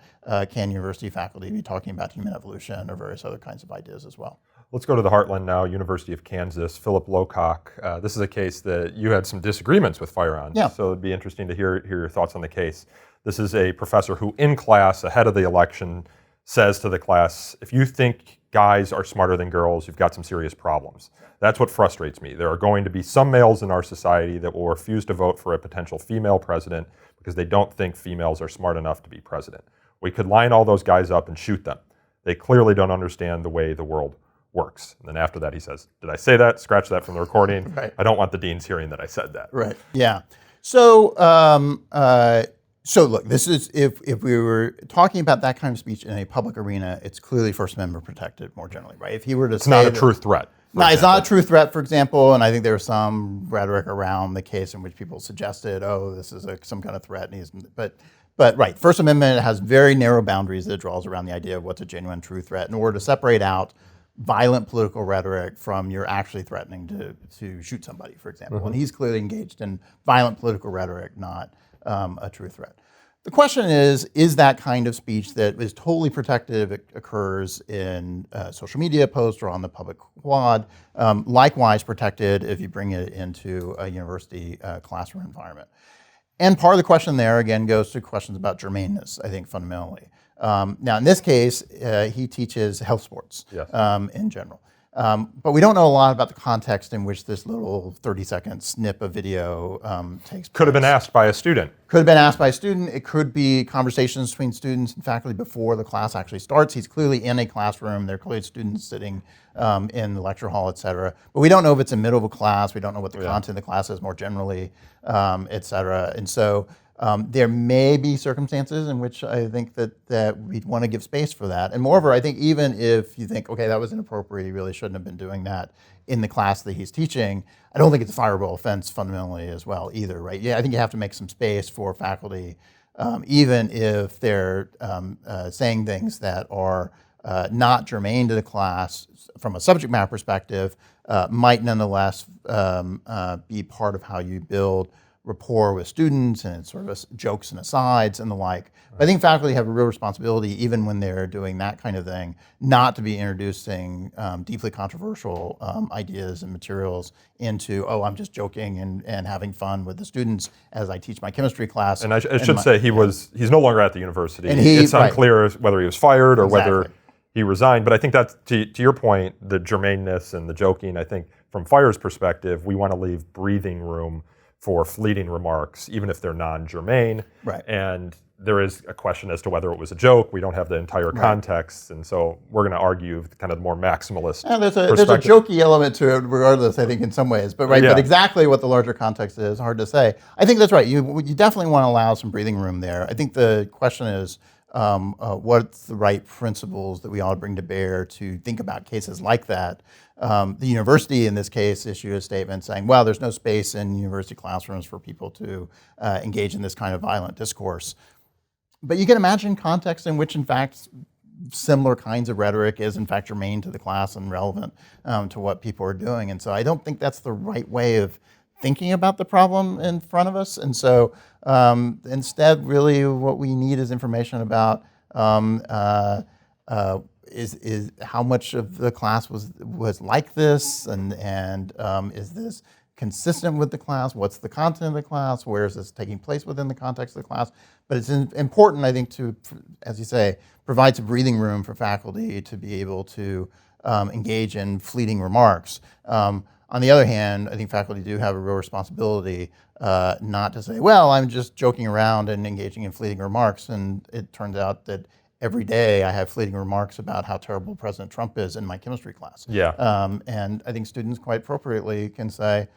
S2: can university faculty be talking about human evolution or various other kinds of ideas as well.
S1: Let's go to the heartland now, University of Kansas, Phillip Lowcock. This is a case that you had some disagreements with Fire on,
S2: yeah.
S1: So it'd be interesting to hear your thoughts on the case. This is a professor who, in class, ahead of the election, says to the class, if you think guys are smarter than girls, you've got some serious problems. That's what frustrates me. There are going to be some males in our society that will refuse to vote for a potential female president because they don't think females are smart enough to be president. We could line all those guys up and shoot them. They clearly don't understand the way the world works. And then after that he says, did I say that? Scratch that from the recording.
S2: Right.
S1: I don't want the deans hearing that I said that.
S2: Right. Yeah. So, so look, this is if we were talking about that kind of speech in a public arena, it's clearly First Amendment protected more generally, right? If he were to
S1: It's not a true threat.
S2: No, it's not a true threat, for example, and I think there was some rhetoric around the case in which people suggested, oh, this is some kind of threat. And but right, First Amendment has very narrow boundaries that it draws around the idea of what's a genuine true threat in order to separate out violent political rhetoric from you're actually threatening to shoot somebody, for example. And he's clearly engaged in violent political rhetoric, not a true threat. The question is that kind of speech that is totally protected if it occurs in social media posts or on the public quad, likewise protected if you bring it into a university classroom environment? And part of the question there, again, goes to questions about germaneness, I think, fundamentally. Now, in this case, he teaches health sports in general. But we don't know a lot about the context in which this little 30-second snip of video takes place.
S1: Could have been asked by a student.
S2: Could have been asked by a student. It could be conversations between students and faculty before the class actually starts. He's clearly in a classroom. There are clearly students sitting in the lecture hall, et cetera. But we don't know if it's in the middle of a class. We don't know what the content of the class is more generally, et cetera. And so there may be circumstances in which I think that we'd want to give space for that. And moreover, I think even if you think, okay, that was inappropriate, he really shouldn't have been doing that in the class that he's teaching, I don't think it's a fireable offense fundamentally as well either, right? Yeah, I think you have to make some space for faculty, even if they're saying things that are not germane to the class from a subject matter perspective, might nonetheless be part of how you build rapport with students and sort of jokes and asides and the like. But I think faculty have a real responsibility, even when they're doing that kind of thing, not to be introducing deeply controversial ideas and materials into, oh, I'm just joking and having fun with the students as I teach my chemistry class.
S1: And I should say he's no longer at the university. It's unclear whether he was fired or whether he resigned. But I think that's, to your point, the germaneness and the joking, I think from FIRE's perspective, we want to leave breathing room for fleeting remarks, even if they're non-germane.
S2: Right.
S1: And there is a question as to whether it was a joke. We don't have the entire context, and so we're going to argue kind of the more maximalist
S2: there's a jokey element to it regardless, I think, in some ways. But but exactly what the larger context is, hard to say. I think that's right. You definitely want to allow some breathing room there. I think the question is, what's the right principles that we ought to bring to bear to think about cases like that? The university, in this case, issued a statement saying, well, there's no space in university classrooms for people to engage in this kind of violent discourse. But you can imagine contexts in which, in fact, similar kinds of rhetoric is, in fact, germane to the class and relevant to what people are doing. And so I don't think that's the right way of thinking about the problem in front of us. And so instead, really, what we need is information about is how much of the class was like this, and is this consistent with the class? What's the content of the class? Where is this taking place within the context of the class? But it's important, I think, to, as you say, provide some breathing room for faculty to be able to engage in fleeting remarks. On the other hand, I think faculty do have a real responsibility not to say, well, I'm just joking around and engaging in fleeting remarks, and it turns out that every day I have fleeting remarks about how terrible President Trump is in my chemistry class. And I think students quite appropriately can say,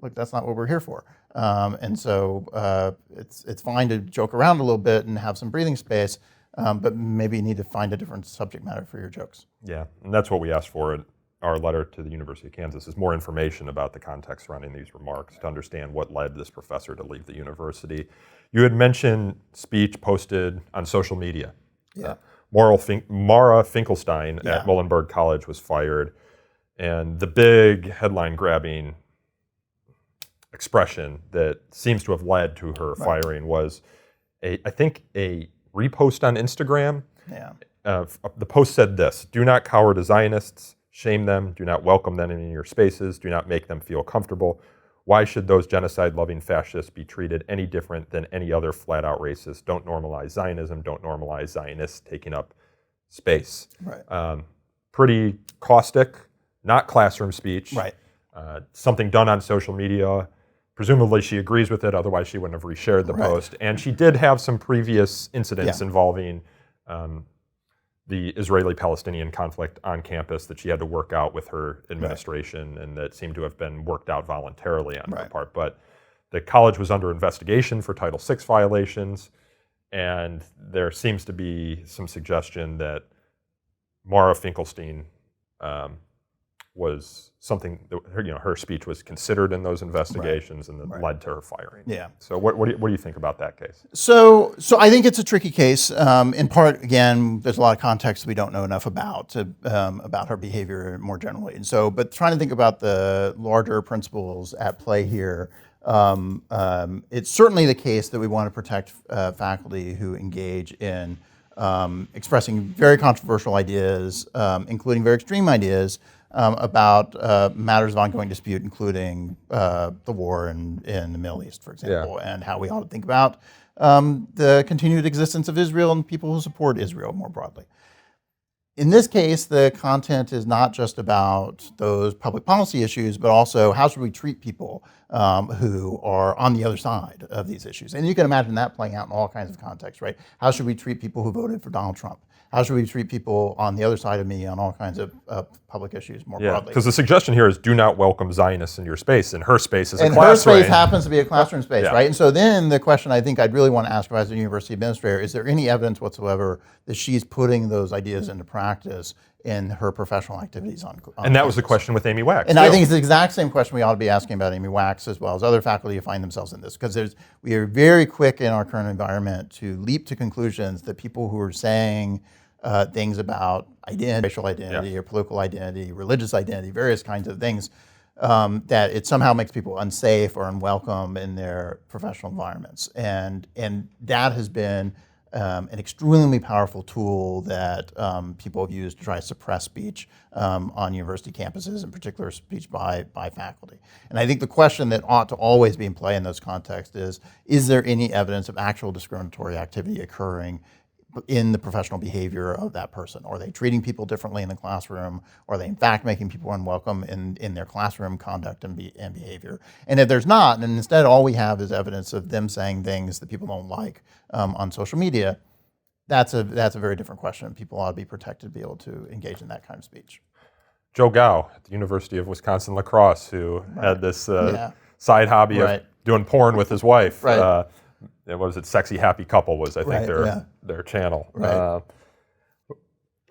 S2: look, that's not what we're here for. And so it's fine to joke around a little bit and have some breathing space, but maybe you need to find a different subject matter for your jokes.
S1: Yeah, and that's what we asked for in our letter to the University of Kansas, is more information about the context surrounding these remarks to understand what led this professor to leave the university. You had mentioned speech posted on social media. Maura Finkelstein at Muhlenberg College was fired, and the big headline-grabbing expression that seems to have led to her firing was, I think, a repost on Instagram. The post said this: "Do not cower to Zionists, shame them, do not welcome them in your spaces, do not make them feel comfortable. Why should those genocide-loving fascists be treated any different than any other flat-out racist? Don't normalize Zionism, don't normalize Zionists taking up space." pretty caustic, not classroom speech.
S2: Right.
S1: Something done on social media. Presumably she agrees with it, otherwise she wouldn't have reshared the post. And she did have some previous incidents involving the Israeli-Palestinian conflict on campus that she had to work out with her administration, and that seemed to have been worked out voluntarily on her part. But the college was under investigation for Title VI violations, and there seems to be some suggestion that Maura Finkelstein was something that her speech was considered in those investigations, and that led to her firing.
S2: Yeah.
S1: So what do you think about that case?
S2: So I think it's a tricky case. In part, again, there's a lot of context we don't know enough about her behavior more generally. And so, but trying to think about the larger principles at play here, it's certainly the case that we want to protect faculty who engage in expressing very controversial ideas, including very extreme ideas, about matters of ongoing dispute, including the war in the Middle East, for example, and how we ought to think about the continued existence of Israel and people who support Israel more broadly. In this case, the content is not just about those public policy issues, but also how should we treat people who are on the other side of these issues. And you can imagine that playing out in all kinds of contexts, right? How should we treat people who voted for Donald Trump? How should we treat people on the other side of me on all kinds of public issues more broadly?
S1: Because the suggestion here is do not welcome Zionists in your space, and her space is a classroom.
S2: And her space happens to be a classroom space, right? And so then the question I think I'd really want to ask her as a university administrator, is there any evidence whatsoever that she's putting those ideas into practice in her professional activities on
S1: And that was the question with Amy Wax.
S2: And I think it's the exact same question we ought to be asking about Amy Wax as well as other faculty who find themselves in this, because we are very quick in our current environment to leap to conclusions that people who are saying things about identity, racial identity, or political identity, religious identity, various kinds of things, that it somehow makes people unsafe or unwelcome in their professional environments. And that has been an extremely powerful tool that people have used to try to suppress speech on university campuses, in particular speech by faculty. And I think the question that ought to always be in play in those contexts is there any evidence of actual discriminatory activity occurring in the professional behavior of that person? Are they treating people differently in the classroom? Are they in fact making people unwelcome in their classroom conduct and behavior? And if there's not, and instead all we have is evidence of them saying things that people don't like on social media, that's a very different question. People ought to be protected to be able to engage in that kind of speech.
S1: Joe Gow at the University of Wisconsin La-Crosse, who had this side hobby of doing porn with his wife. What was it? Sexy Happy Couple was, I think, their channel.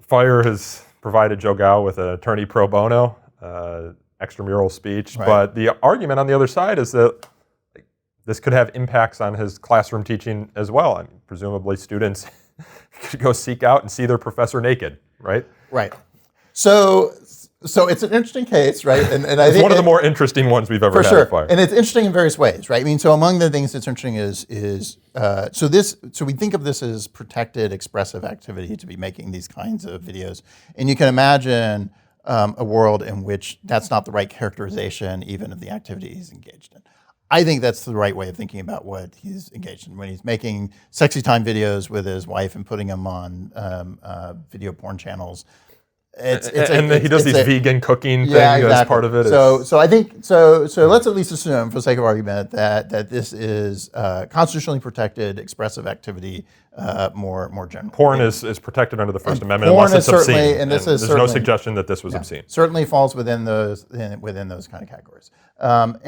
S1: Fire has provided Joe Gow with an attorney pro bono, extramural speech. But the argument on the other side is that this could have impacts on his classroom teaching as well. I mean, presumably students could go seek out and see their professor naked, right?
S2: Right. So it's an interesting case, right? And I
S1: it's
S2: think
S1: one of the more interesting ones we've ever had at Fire.
S2: And it's interesting in various ways, right? I mean, so among the things that's interesting so we think of this as protected expressive activity to be making these kinds of videos. And you can imagine a world in which that's not the right characterization even of the activity he's engaged in. I think that's the right way of thinking about what he's engaged in. When he's making sexy time videos with his wife and putting them on video porn channels,
S1: he does these vegan cooking things as part of it.
S2: So I think let's at least assume, for the sake of argument, that this is constitutionally protected expressive activity more generally.
S1: Porn is protected under the First Amendment unless it's obscene.
S2: And
S1: there's no suggestion that this was obscene.
S2: Certainly falls within those kind of categories. But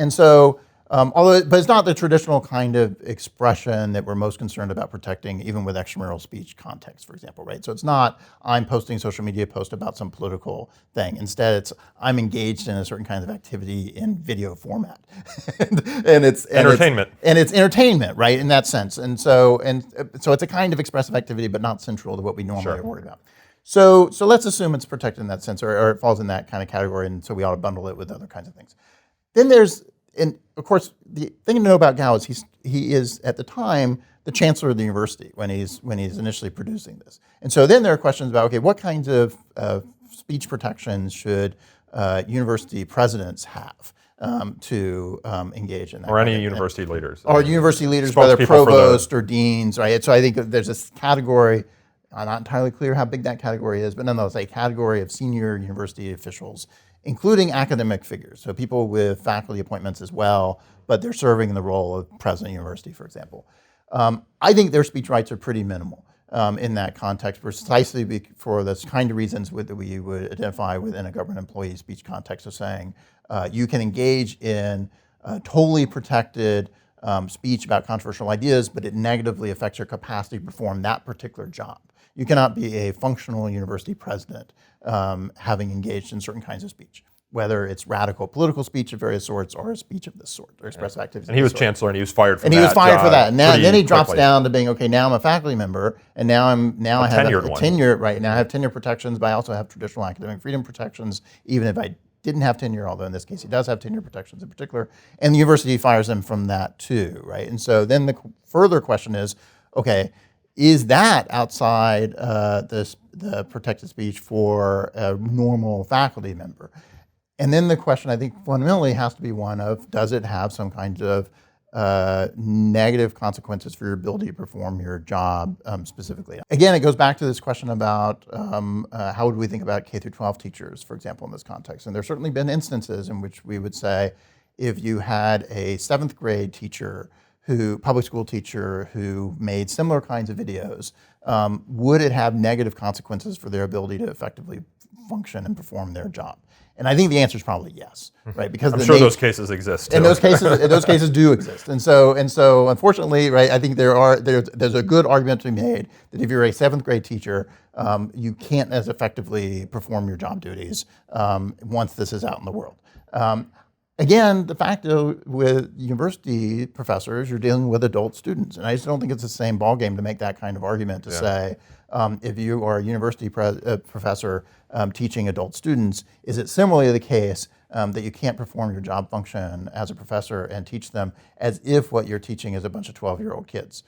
S2: it's not the traditional kind of expression that we're most concerned about protecting, even with extramural speech context, for example, right? So it's not I'm posting a social media post about some political thing. Instead, it's I'm engaged in a certain kind of activity in video format, and it's
S1: entertainment.
S2: It's entertainment, right? In that sense, and so it's a kind of expressive activity, but not central to what we normally are worried about. So let's assume it's protected in that sense, or it falls in that kind of category, and so we ought to bundle it with other kinds of things. Then and of course, the thing to know about Gow is he is at the time the chancellor of the university when he's initially producing this, and so then there are questions about what kinds of speech protections should university presidents have to engage in that,
S1: or any university leaders,
S2: or university leaders, whether provost or deans, right? So I think there's this category not entirely clear how big that category is, but nonetheless, a category of senior university officials, including academic figures, so people with faculty appointments as well, but they're serving in the role of president of university, for example. I think their speech rights are pretty minimal in that context, precisely for the kind of reasons that we would identify within a government employee speech context of saying you can engage in totally protected speech about controversial ideas, but it negatively affects your capacity to perform that particular job. You cannot be a functional university president having engaged in certain kinds of speech, whether it's radical political speech of various sorts or a speech of this sort, or expressive activities.
S1: And he was chancellor, and he was fired from
S2: that. And he was fired for that. And then he drops
S1: quickly
S2: down to being, okay, now I'm a faculty member, and now I have
S1: tenured
S2: a
S1: one.
S2: tenure, right? Now I have tenure protections, but I also have traditional academic freedom protections, even if I didn't have tenure, although in this case he does have tenure protections in particular, and the university fires him from that too, right? And so then the further question is, okay, is that outside the protected speech for a normal faculty member? And then the question, I think, fundamentally has to be one of, does it have some kind of negative consequences for your ability to perform your job specifically? Again, it goes back to this question about how would we think about K through 12 teachers, for example, in this context. And there's certainly been instances in which we would say, if you had a 7th grade teacher public school teacher who made similar kinds of videos, would it have negative consequences for their ability to effectively function and perform their job? And I think the answer is probably yes, right? Because
S1: I'm sure those cases exist too.
S2: And those cases do exist. And so unfortunately, right, I think there's a good argument to be made that if you're a 7th grade teacher, you can't as effectively perform your job duties once this is out in the world. Again, the fact with university professors, you're dealing with adult students, and I just don't think it's the same ballgame to make that kind of argument to say, if you are a university professor teaching adult students, is it similarly the case that you can't perform your job function as a professor and teach them as if what you're teaching is a bunch of 12-year-old kids?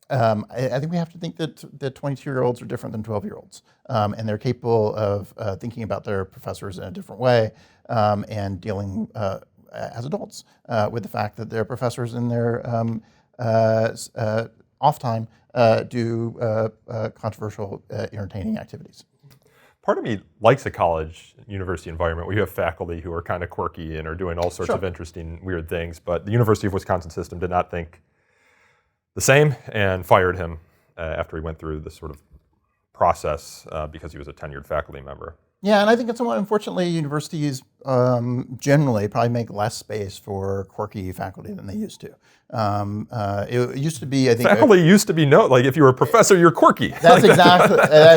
S2: I think we have to think that 22-year-olds are different than 12-year-olds, and they're capable of thinking about their professors in a different way and dealing as adults with the fact that their professors in their off time do controversial, entertaining activities.
S1: Part of me likes a college university environment where you have faculty who are kind of quirky and are doing all sorts of interesting, weird things, but the University of Wisconsin system did not think the same and fired him after he went through this sort of process because he was a tenured faculty member.
S2: Yeah, and I think it's somewhat, unfortunately, universities generally probably make less space for quirky faculty than they used to. It used to be, I think,
S1: faculty used to be like if you were a professor, you're quirky.
S2: That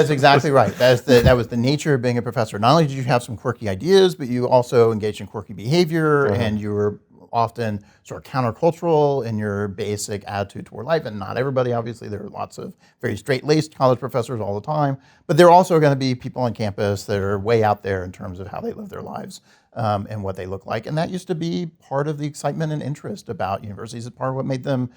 S2: is exactly right. That was the nature of being a professor. Not only did you have some quirky ideas, but you also engaged in quirky behavior, and you were often sort of countercultural in your basic attitude toward life. And not everybody, obviously, there are lots of very straight-laced college professors all the time, but there are also going to be people on campus that are way out there in terms of how they live their lives and what they look like. And that used to be part of the excitement and interest about universities. It's part of what made them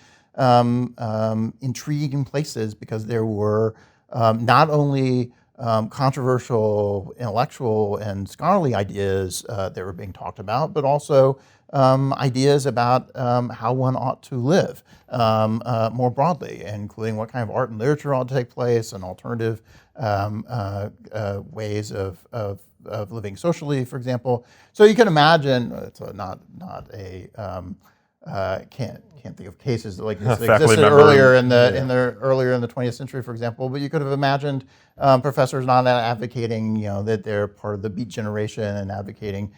S2: intriguing places, because there were not only controversial intellectual and scholarly ideas that were being talked about, but also ideas about how one ought to live more broadly, including what kind of art and literature ought to take place, and alternative ways of living socially, for example. So you can imagine, it's not a can't think of cases like this that existed earlier in the 20th century, for example. But you could have imagined professors not advocating, that they're part of the Beat Generation and advocating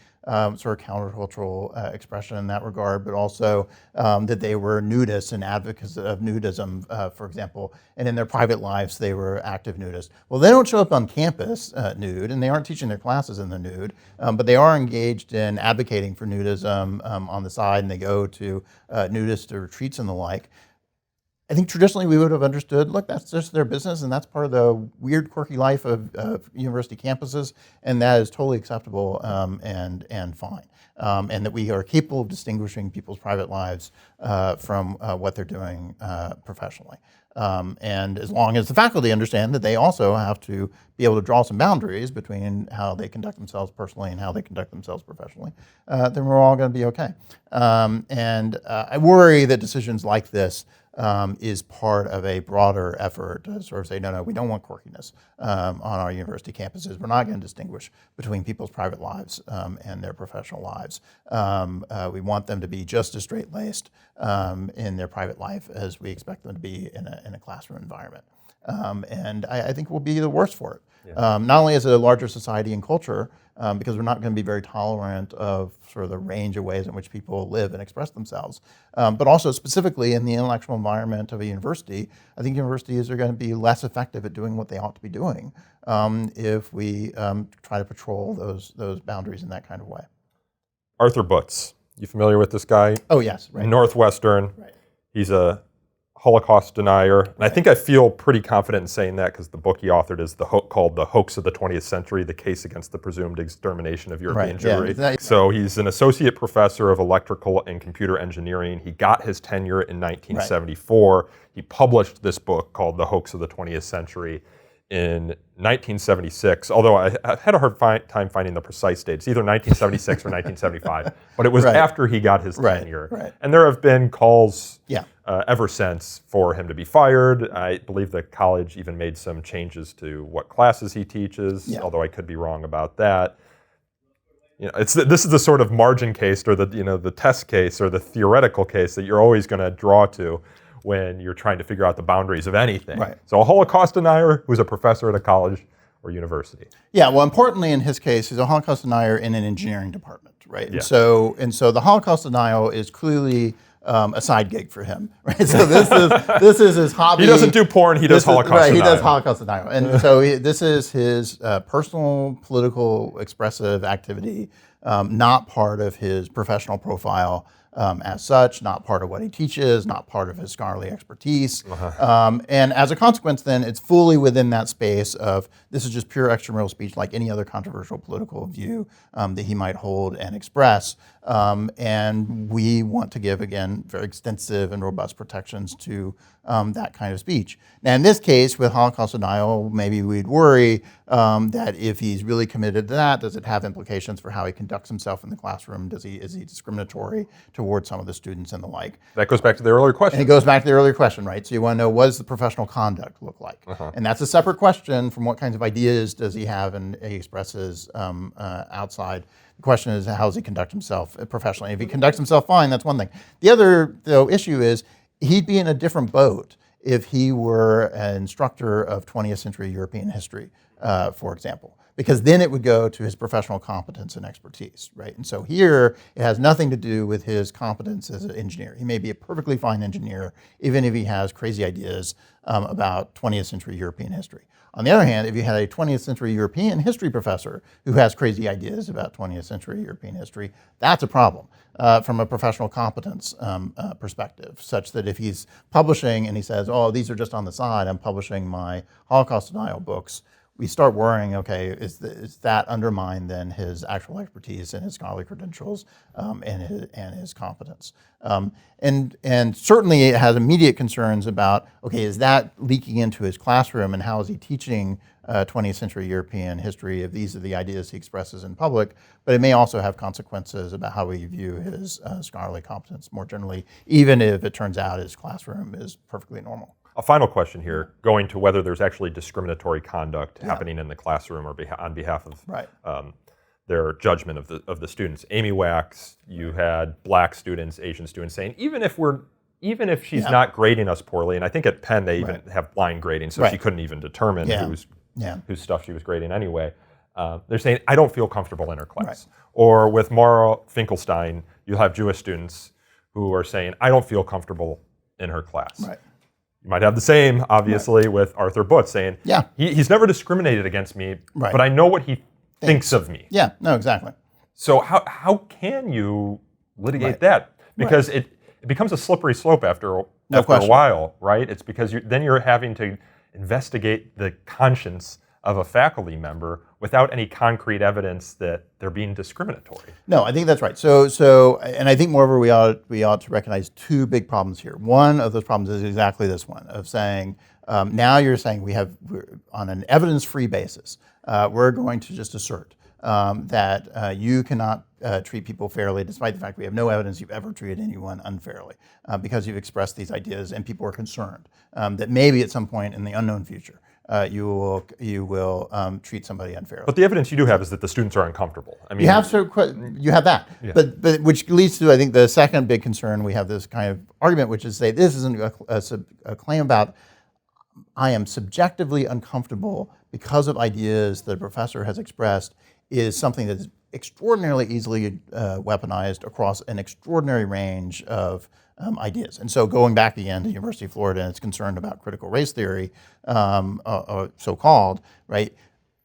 S2: sort of countercultural expression in that regard, but also that they were nudists and advocates of nudism, for example, and in their private lives they were active nudists. Well, they don't show up on campus nude, and they aren't teaching their classes in the nude, but they are engaged in advocating for nudism on the side, and they go to nudist retreats and the like. I think traditionally we would have understood, look, that's just their business, and that's part of the weird, quirky life of university campuses, and that is totally acceptable and fine. And that we are capable of distinguishing people's private lives from what they're doing professionally. And as long as the faculty understand that they also have to be able to draw some boundaries between how they conduct themselves personally and how they conduct themselves professionally, then we're all going to be okay. I worry that decisions like this is part of a broader effort to sort of say, no, we don't want quirkiness on our university campuses. We're not going to distinguish between people's private lives and their professional lives. We want them to be just as straight-laced in their private life as we expect them to be in a classroom environment. And I think we'll be the worse for it. Yeah. Not only as a larger society and culture, because we're not going to be very tolerant of sort of the range of ways in which people live and express themselves, but also specifically in the intellectual environment of a university. I think universities are going to be less effective at doing what they ought to be doing if we try to patrol those boundaries in that kind of way.
S1: Arthur Butz, you familiar with this guy?
S2: Oh, yes. Right.
S1: Northwestern.
S2: Right.
S1: He's a Holocaust denier. And I think I feel pretty confident in saying that because the book he authored is called The Hoax of the 20th Century, the case against the presumed extermination of European Jewry. Yeah, so he's an associate professor of electrical and computer engineering. He got his tenure in 1974. Right. He published this book called The Hoax of the 20th Century in 1976, although I had a hard time finding the precise date. It's either 1976 or 1975, but it was after he got his tenure. Right. And there have been calls ever since for him to be fired. I believe the college even made some changes to what classes he teaches, although I could be wrong about that. This is the sort of margin case or the test case or the theoretical case that you're always going to draw to when you're trying to figure out the boundaries of anything. Right. So a Holocaust denier who's a professor at a college or university. Yeah,
S2: well, importantly in his case, he's a Holocaust denier in an engineering department, right? Yeah. And so the Holocaust denial is clearly a side gig for him, right? So this is his hobby.
S1: He doesn't do porn, he does Holocaust denial.
S2: Right, he does Holocaust denial. And so this is his personal, political, expressive activity, not part of his professional profile as such, not part of what he teaches, not part of his scholarly expertise. And as a consequence, then, it's fully within that space of this is just pure extramural speech like any other controversial political view that he might hold and express. And we want to give, again, very extensive and robust protections to that kind of speech. Now, in this case, with Holocaust denial, maybe we'd worry that if he's really committed to that, does it have implications for how he conducts himself in the classroom? Is he discriminatory towards some of the students and the like?
S1: That goes back to the earlier question.
S2: And it goes back to the earlier question, right? So you want to know, what does the professional conduct look like? And that's a separate question from what kinds of ideas does he have and he expresses outside. The question is, how does he conduct himself professionally? If he conducts himself fine, that's one thing. The other, though, issue is he'd be in a different boat if he were an instructor of 20th century European history, for example, because then it would go to his professional competence and expertise, right? And so here, it has nothing to do with his competence as an engineer. He may be a perfectly fine engineer, even if he has crazy ideas about 20th century European history. On the other hand, if you had a 20th century European history professor who has crazy ideas about 20th century European history, that's a problem from a professional competence perspective, such that if he's publishing and he says, oh, these are just on the side, I'm publishing my Holocaust denial books, we start worrying, okay, is that undermine then his actual expertise and his scholarly credentials and his competence? And certainly it has immediate concerns about, okay, is that leaking into his classroom and how is he teaching 20th century European history if these are the ideas he expresses in public? But it may also have consequences about how we view his scholarly competence more generally, even if it turns out his classroom is perfectly normal.
S1: A final question here, going to whether there's actually discriminatory conduct happening in the classroom or on behalf of their judgment of the students. Amy Wax, you had black students, Asian students saying, even if she's not grading us poorly, and I think at Penn they even have blind grading, so she couldn't even determine whose stuff she was grading anyway. They're saying, I don't feel comfortable in her class. Or with Maura Finkelstein, you have Jewish students who are saying, I don't feel comfortable in her class. You might have the same, obviously, with Arthur Butz saying, he's never discriminated against me, but I know what he thinks of me.
S2: Yeah, no, exactly.
S1: So how can you litigate that? Because it becomes a slippery slope after a while, right? It's because then you're having to investigate the conscience of a faculty member without any concrete evidence that they're being discriminatory.
S2: No, I think that's right. So, and I think moreover we ought to recognize two big problems here. One of those problems is exactly this one of saying Now you're saying we're on an evidence-free basis, we're going to just assert that you cannot treat people fairly, despite the fact we have no evidence you've ever treated anyone unfairly, because you've expressed these ideas and people are concerned that maybe at some point in the unknown future you will treat somebody unfairly.
S1: But the evidence you do have is that the students are uncomfortable. I mean,
S2: you have that, but which leads to, I think, the second big concern. We have this kind of argument, which is say this isn't a claim about I am subjectively uncomfortable because of ideas that a professor has expressed is something that is extraordinarily easily weaponized across an extraordinary range of ideas. And so going back again to University of Florida and its concern about critical race theory, so-called, right?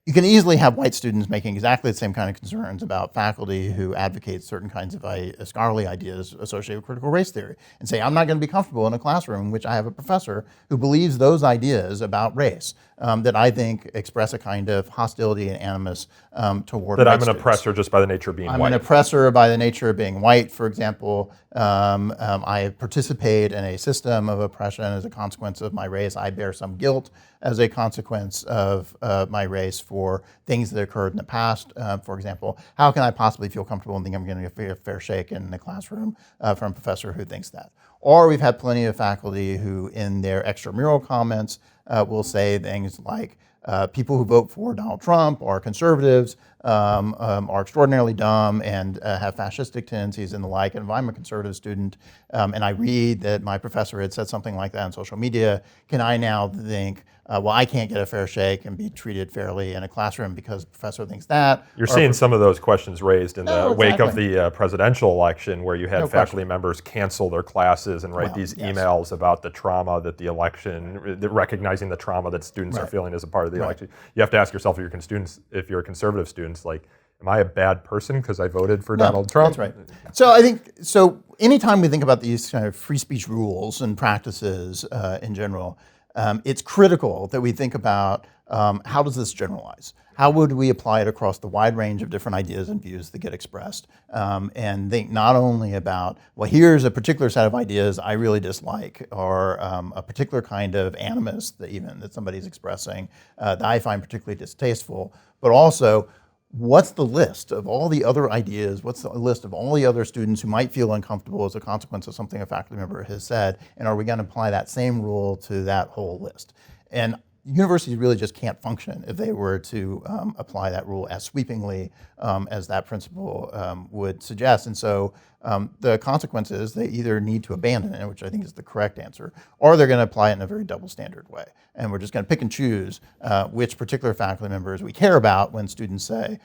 S2: You can easily have white students making exactly the same kind of concerns about faculty who advocate certain kinds of scholarly ideas associated with critical race theory and say, I'm not going to be comfortable in a classroom in which I have a professor who believes those ideas about race that I think express a kind of hostility and animus toward
S1: that
S2: white
S1: I'm an
S2: students.
S1: oppressor just by the nature of being
S2: I'm
S1: white.
S2: an oppressor by the nature of being white, for example. I participate in a system of oppression as a consequence of my race. I bear some guilt as a consequence of my race for things that occurred in the past. For example, how can I possibly feel comfortable and think I'm going to get a fair shake in the classroom from a professor who thinks that? Or we've had plenty of faculty who, in their extramural comments, will say things like, people who vote for Donald Trump are conservatives, are extraordinarily dumb and have fascistic tendencies and the like. And if I'm a conservative student and I read that my professor had said something like that on social media, can I now think, well, I can't get a fair shake and be treated fairly in a classroom because the professor thinks that?
S1: You're seeing some of those questions raised in the wake of
S2: exactly.
S1: the presidential election, where you had
S2: No
S1: faculty
S2: question.
S1: members cancel their classes and write these
S2: yes.
S1: emails about the trauma that the election, recognizing the trauma that students are feeling as a part of the election. You have to ask yourself, if you're a conservative student, like, am I a bad person because I voted for Donald Trump?
S2: That's right. So I think, anytime we think about these kind of free speech rules and practices in general, it's critical that we think about how does this generalize? How would we apply it across the wide range of different ideas and views that get expressed? And think not only about, well, here's a particular set of ideas I really dislike, or a particular kind of animus that somebody's expressing that I find particularly distasteful, but also, what's the list of all the other ideas? What's the list of all the other students who might feel uncomfortable as a consequence of something a faculty member has said? And are we going to apply that same rule to that whole list? And universities really just can't function if they were to apply that rule as sweepingly as that principle would suggest. And so the consequences, they either need to abandon it, which I think is the correct answer, or they're going to apply it in a very double standard way. And we're just going to pick and choose which particular faculty members we care about when students say,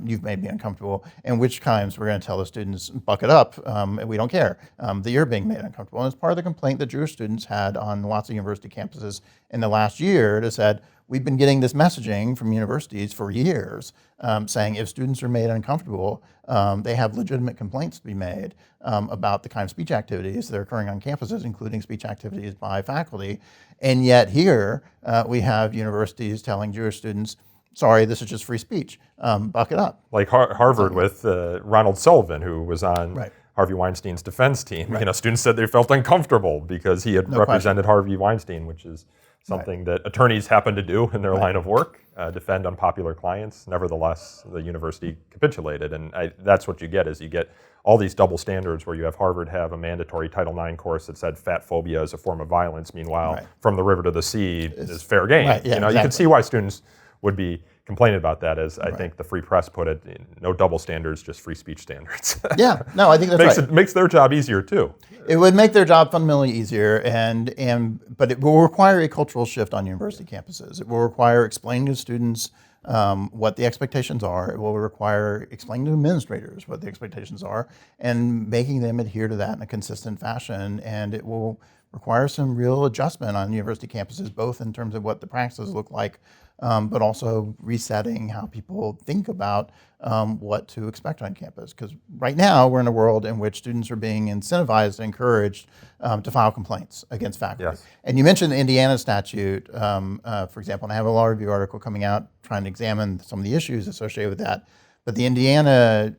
S2: you've made me uncomfortable, and which times we're going to tell the students, buck it up, and we don't care that you're being made uncomfortable. And it's part of the complaint that Jewish students had on lots of university campuses in the last year that said, we've been getting this messaging from universities for years saying if students are made uncomfortable, they have legitimate complaints to be made about the kind of speech activities that are occurring on campuses, including speech activities by faculty. And yet here we have universities telling Jewish students, sorry, this is just free speech, buck it up.
S1: Like Harvard with Ronald Sullivan, who was on Harvey Weinstein's defense team. You know, students said they felt uncomfortable because he had represented Harvey Weinstein, which is something that attorneys happen to do in their line of work, defend unpopular clients. Nevertheless, the university capitulated, and that's what you get all these double standards where you have Harvard have a mandatory Title IX course that said fat phobia is a form of violence. Meanwhile, from the river to the sea is fair game. You can see why students would be complaining about that, as I think the Free Press put it, no double standards, just free speech standards.
S2: Yeah, no, I think that's
S1: It makes their job easier too.
S2: It would make their job fundamentally easier, but it will require a cultural shift on university campuses. It will require explaining to students what the expectations are. It will require explaining to administrators what the expectations are and making them adhere to that in a consistent fashion. And it will require some real adjustment on university campuses, both in terms of what the practices look like, but also resetting how people think about what to expect on campus. Because right now we're in a world in which students are being incentivized and encouraged to file complaints against faculty.
S1: Yes.
S2: And you mentioned the Indiana statute, for example, and I have a law review article coming out trying to examine some of the issues associated with that. But the Indiana,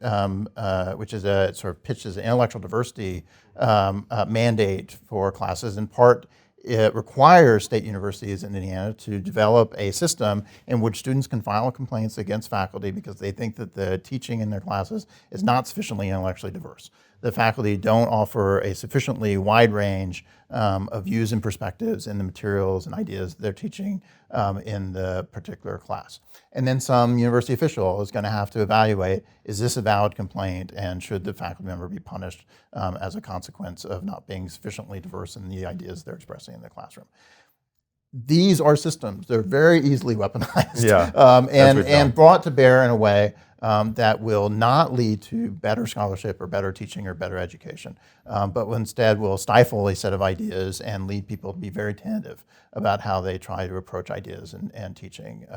S2: which is a sort of pitched as an intellectual diversity mandate for classes, in part it requires state universities in Indiana to develop a system in which students can file complaints against faculty because they think that the teaching in their classes is not sufficiently intellectually diverse. The faculty don't offer a sufficiently wide range of views and perspectives in the materials and ideas they're teaching in the particular class. And then some university official is going to have to evaluate, is this a valid complaint, and should the faculty member be punished as a consequence of not being sufficiently diverse in the ideas they're expressing in the classroom. These are systems. They're very easily weaponized and brought to bear in a way that will not lead to better scholarship or better teaching or better education, but instead will stifle a set of ideas and lead people to be very tentative about how they try to approach ideas and teaching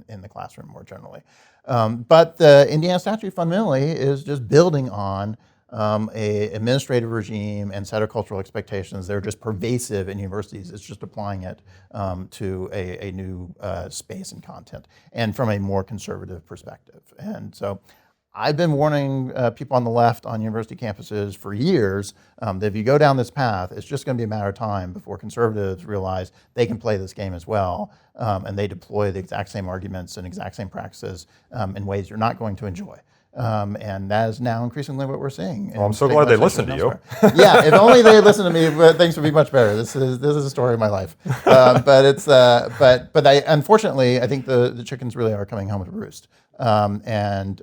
S2: in the classroom more generally. But the Indiana statute fundamentally is just building on a administrative regime and set of cultural expectations that are just pervasive in universities. It's just applying it to a new space and content, and from a more conservative perspective. And so I've been warning people on the left on university campuses for years that if you go down this path, it's just going to be a matter of time before conservatives realize they can play this game as well, and they deploy the exact same arguments and exact same practices in ways you're not going to enjoy. And that is now increasingly what we're seeing.
S1: Well, I'm so glad they listened to you.
S2: Yeah, if only they had listened to me, things would be much better. This is a story of my life. But unfortunately, I think the chickens really are coming home to roost. And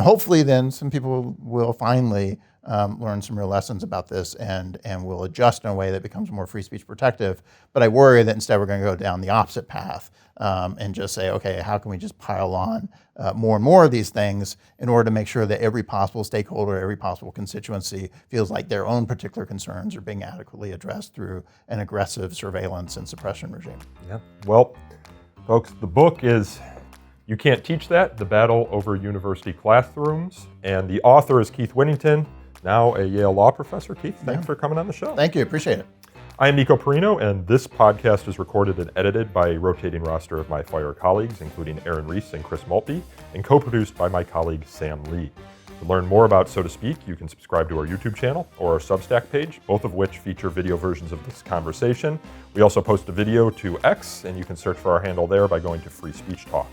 S2: hopefully then some people will finally learn some real lessons about this and will adjust in a way that becomes more free speech protective. But I worry that instead we're going to go down the opposite path and just say, okay, how can we just pile on more and more of these things in order to make sure that every possible stakeholder, every possible constituency feels like their own particular concerns are being adequately addressed through an aggressive surveillance and suppression regime.
S1: Yeah. Well, folks, the book is You Can't Teach That, The Battle Over University Classrooms, and the author is Keith Whittington, now a Yale Law professor. Keith, thanks for coming on the show.
S2: Thank you, appreciate it.
S1: I am Nico Perino, and this podcast is recorded and edited by a rotating roster of my FIRE colleagues, including Aaron Reese and Chris Maltby, and co-produced by my colleague Sam Lee. To learn more about So to Speak, you can subscribe to our YouTube channel or our Substack page, both of which feature video versions of this conversation. We also post a video to X, and you can search for our handle there by going to Free Speech Talk.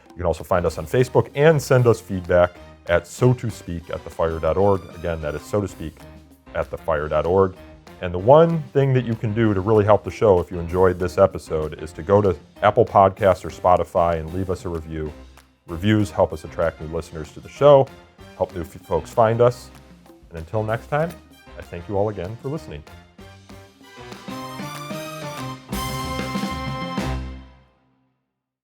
S1: You can also find us on Facebook and send us feedback at sotospeak@thefire.org. Again, that is sotospeak@thefire.org. And the one thing that you can do to really help the show if you enjoyed this episode is to go to Apple Podcasts or Spotify and leave us a review. Reviews help us attract new listeners to the show, help new folks find us. And until next time, I thank you all again for listening.